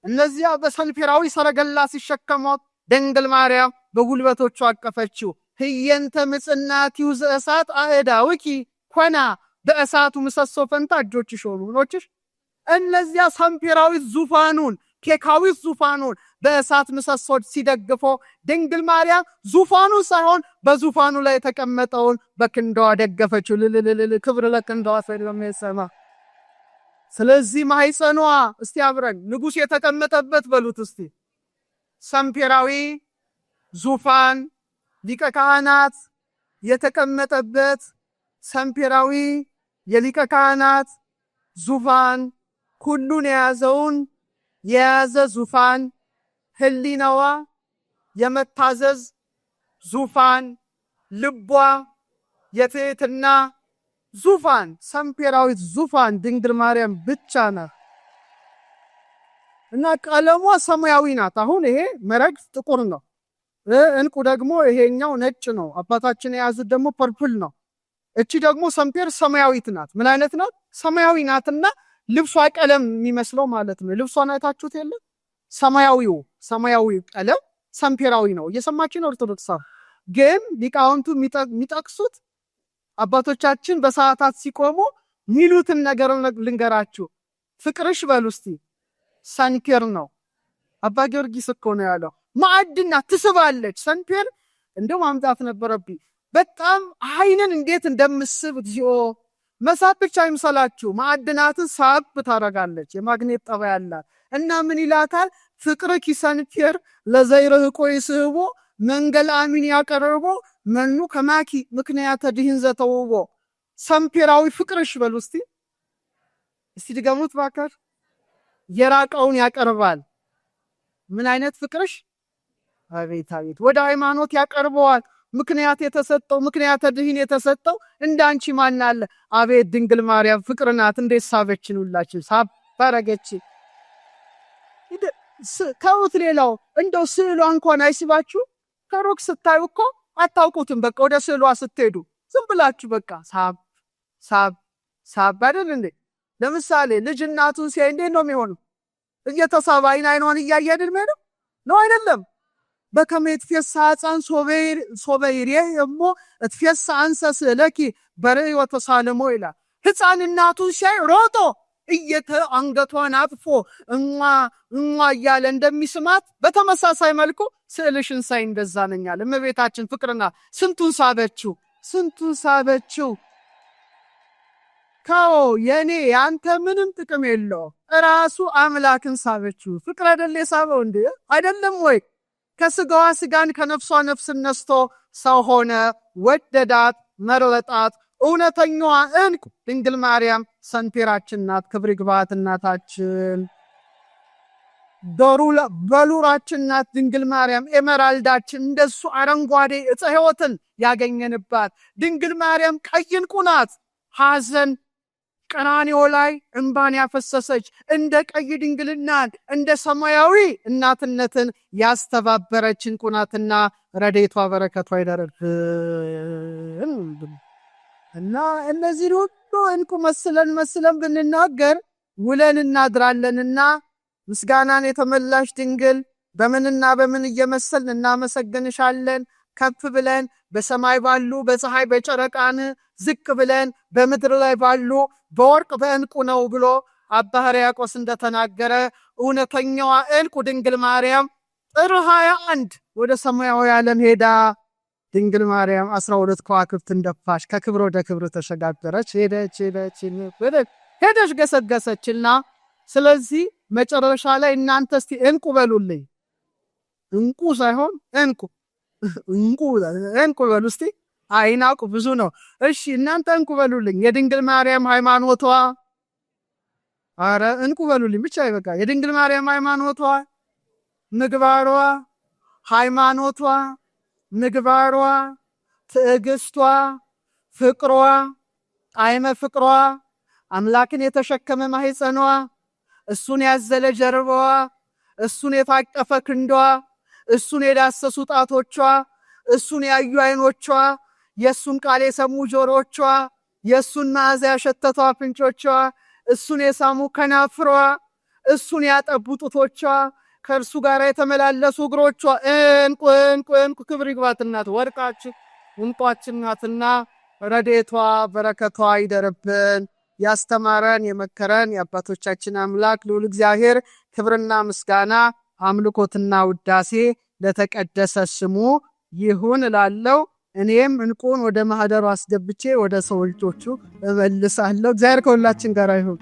እነዚያ በሰንፔራዊ ሰረገላ ሲሸከሟት ድንግል ማርያም በጉልበቶቿ አቀፈችው ህየንተ ምጽናቲው ዘእሳት አእዳውኪ ኮና በእሳቱ ምሰሶ ፈንታ እጆችሽ ሆኑ ምኖችሽ እነዚያ ሰንፔራዊ ዙፋኑን ኬካዊ ዙፋኑን በእሳት ምሰሶች ሲደግፎ ድንግል ማርያም ዙፋኑ ሳይሆን በዙፋኑ ላይ የተቀመጠውን በክንዷ ደገፈችው ልልልል ክብር ለክንዷ ሰለመሰማ ስለዚህ ማህፀኗ እስቲ አብረን ንጉስ የተቀመጠበት በሉት እስቲ ሰንፔራዊ ዙፋን ሊቀ ካህናት የተቀመጠበት ሰንፔራዊ የሊቀ ካህናት ዙፋን ሁሉን የያዘ ዙፋን ህሊናዋ የመታዘዝ ዙፋን ልቧ የትህትና ዙፋን ሰንፔራዊ ዙፋን ድንግል ማርያም ብቻ ናት እና ቀለሟ ሰማያዊ ናት አሁን ይሄ መረግድ ጥቁር ነው እንቁ ደግሞ ይሄኛው ነጭ ነው አባታችን የያዙት ደግሞ ፐርፕል ነው እቺ ደግሞ ሰንፔር ሰማያዊት ናት ምን አይነት ናት ሰማያዊ ናትና ልብሷ ቀለም የሚመስለው ማለት ነው ልብሷን አይታችሁት የለ ሰማያዊ ቀለም ሰንፔራዊ ነው እየሰማችሁ ነው ኦርቶዶክስ ግን ሊቃውንቱ የሚጠቅሱት አባቶቻችን በሰዓታት ሲቆሙ ሚሉትን ነገር ልንገራችሁ ፍቅርሽ በሉስቲ ሰንፔር ነው አባ ጊዮርጊስ እኮ ነው ያለው ማዕድና ትስባለች ሰንፔር እንደው ማምጣት ነበረብኝ በጣም አይንን እንዴት እንደምስብ እግዚኦ መሳብ ብቻ ይምሰላችሁ ማዕድናትን ሳብ ታረጋለች የማግኔት ጠባይ አላት እና ምን ይላታል ፍቅርኪ ሰንፔር ለዘይርህቆ ይስቦ መንገል አሚን ያቀርቦ መኑ ከማኪ ምክንያት ድህን ዘተውቦ ሰንፔራዊ ፍቅርሽ በሉ እስቲ ድገሙት ባካር የራቀውን ያቀርባል ምን አይነት ፍቅርሽ አቤት ወደ ሃይማኖት ያቀርበዋል ምክንያት የተሰጠው ምክንያት ድህን የተሰጠው እንዳንቺ ማን አለ አቤት ድንግል ማርያም ፍቅር ናት እንዴት ሳበችን ሁላችን ሳባረገች ከውት ሌላው እንደው ስዕሏ እንኳን አይስባችሁ ከሩቅ ስታዩ እኮ አታውቁትም በቃ ወደ ስዕሏ ስትሄዱ ዝም ብላችሁ በቃ ሳብ አይደል እንዴ ለምሳሌ ልጅ እናቱን ሲያይ እንዴት ነው የሚሆነው እየተሳበ አይኗን እያየ አይደል ነው አይደለም በከመት ፍየሳ ጻን ሶበይሬ እሞ እትፍየሳ አንሰስ ለኪ በረይ ወተሳለሞ ይላል ህፃን እናቱን ሲያይ ሮጦ አንገቷን አጥፎ እማ እያለ እንደሚስማት በተመሳሳይ መልኩ ስዕልሽን ሳይ እንደዛ ነኛል እመቤታችን ፍቅርና ስንቱን ሳበችው ካው የኔ ያንተ ምንም ጥቅም የለው ራሱ አምላክን ሳበችው ፍቅር አይደል የሳበው እንዴ አይደለም ወይ ከስጋዋ ስጋን ከነፍሷ ነፍስን ነስቶ ሰው ሆነ ወደዳት መረጣት እውነተኛዋ እንቁ ድንግል ማርያም ሰንፔራችን ናት ክብር ይግባት እናታችን በሉራችን ናት ድንግል ማርያም ኤመራልዳችን እንደሱ አረንጓዴ ዕፀ ሕይወትን ያገኘንባት ድንግል ማርያም ቀይ እንቁ ናት ሐዘን ቀራንዮ ላይ እንባን ያፈሰሰች እንደ ቀይ ድንግልናን እንደ ሰማያዊ እናትነትን ያስተባበረች እንቁ ናትና ረድኤቷ በረከቷ ይደርብን እና እነዚህ ሁሉ እንቁ መስለን ብንናገር ውለን እናድራለንና ምስጋናን የተመላሽ ድንግል በምንና በምን እየመሰልን እናመሰግንሻለን ከፍ ብለን በሰማይ ባሉ በፀሐይ በጨረቃን ዝቅ ብለን በምድር ላይ ባሉ በወርቅ በእንቁ ነው ብሎ አባ ሕርያቆስ እንደተናገረ እውነተኛዋ እንቁ ድንግል ማርያም ጥር 21 ወደ ሰማያዊ ዓለም ሄዳ ድንግል ማርያም 12 ከዋክብት እንደፋሽ ከክብር ወደ ክብር ተሸጋገረች ሄደች ገሰገሰችና ስለዚህ መጨረሻ ላይ እናንተ እስቲ እንቁ በሉልኝ እንቁ ሳይሆን እንቁ በሉ እስቲ አይናቁ ብዙ ነው እሺ እናንተ እንቁ በሉልኝ የድንግል ማርያም ሃይማኖቷ አረ እንቁ በሉልኝ ብቻ ይበቃ የድንግል ማርያም ሃይማኖቷ ምግባሯ ሃይማኖቷ ምግባሯ ትዕግስቷ ፍቅሯ፣ ጣዕመ ፍቅሯ፣ አምላክን የተሸከመ ማህፀኗ፣ እሱን ያዘለ ጀርባዋ፣ እሱን የታቀፈ ክንዷ፣ እሱን የዳሰሱ ጣቶቿ፣ እሱን ያዩ አይኖቿ፣ የሱን ቃል የሰሙ ጆሮቿ፣ የሱን መዓዛ ያሸተቱ አፍንጮቿ፣ እሱን የሳሙ ከናፍሯ፣ እሱን ያጠቡ ጡቶቿ፣ ከእርሱ ጋር የተመላለሱ እግሮቿ እንቁ እንቁ እንቁ ክብር ይግባት እናት ወርቃችን እንቋችን ናትና ረድኤቷ በረከቷ ይደርብን። ያስተማረን የመከረን የአባቶቻችን አምላክ ልዑል እግዚአብሔር ክብርና ምስጋና አምልኮትና ውዳሴ ለተቀደሰ ስሙ ይሁን እላለሁ። እኔም እንቁን ወደ ማህደሩ አስገብቼ ወደ ሰው ልጆቹ እመልሳለሁ። እግዚአብሔር ከሁላችን ጋር ይሁን።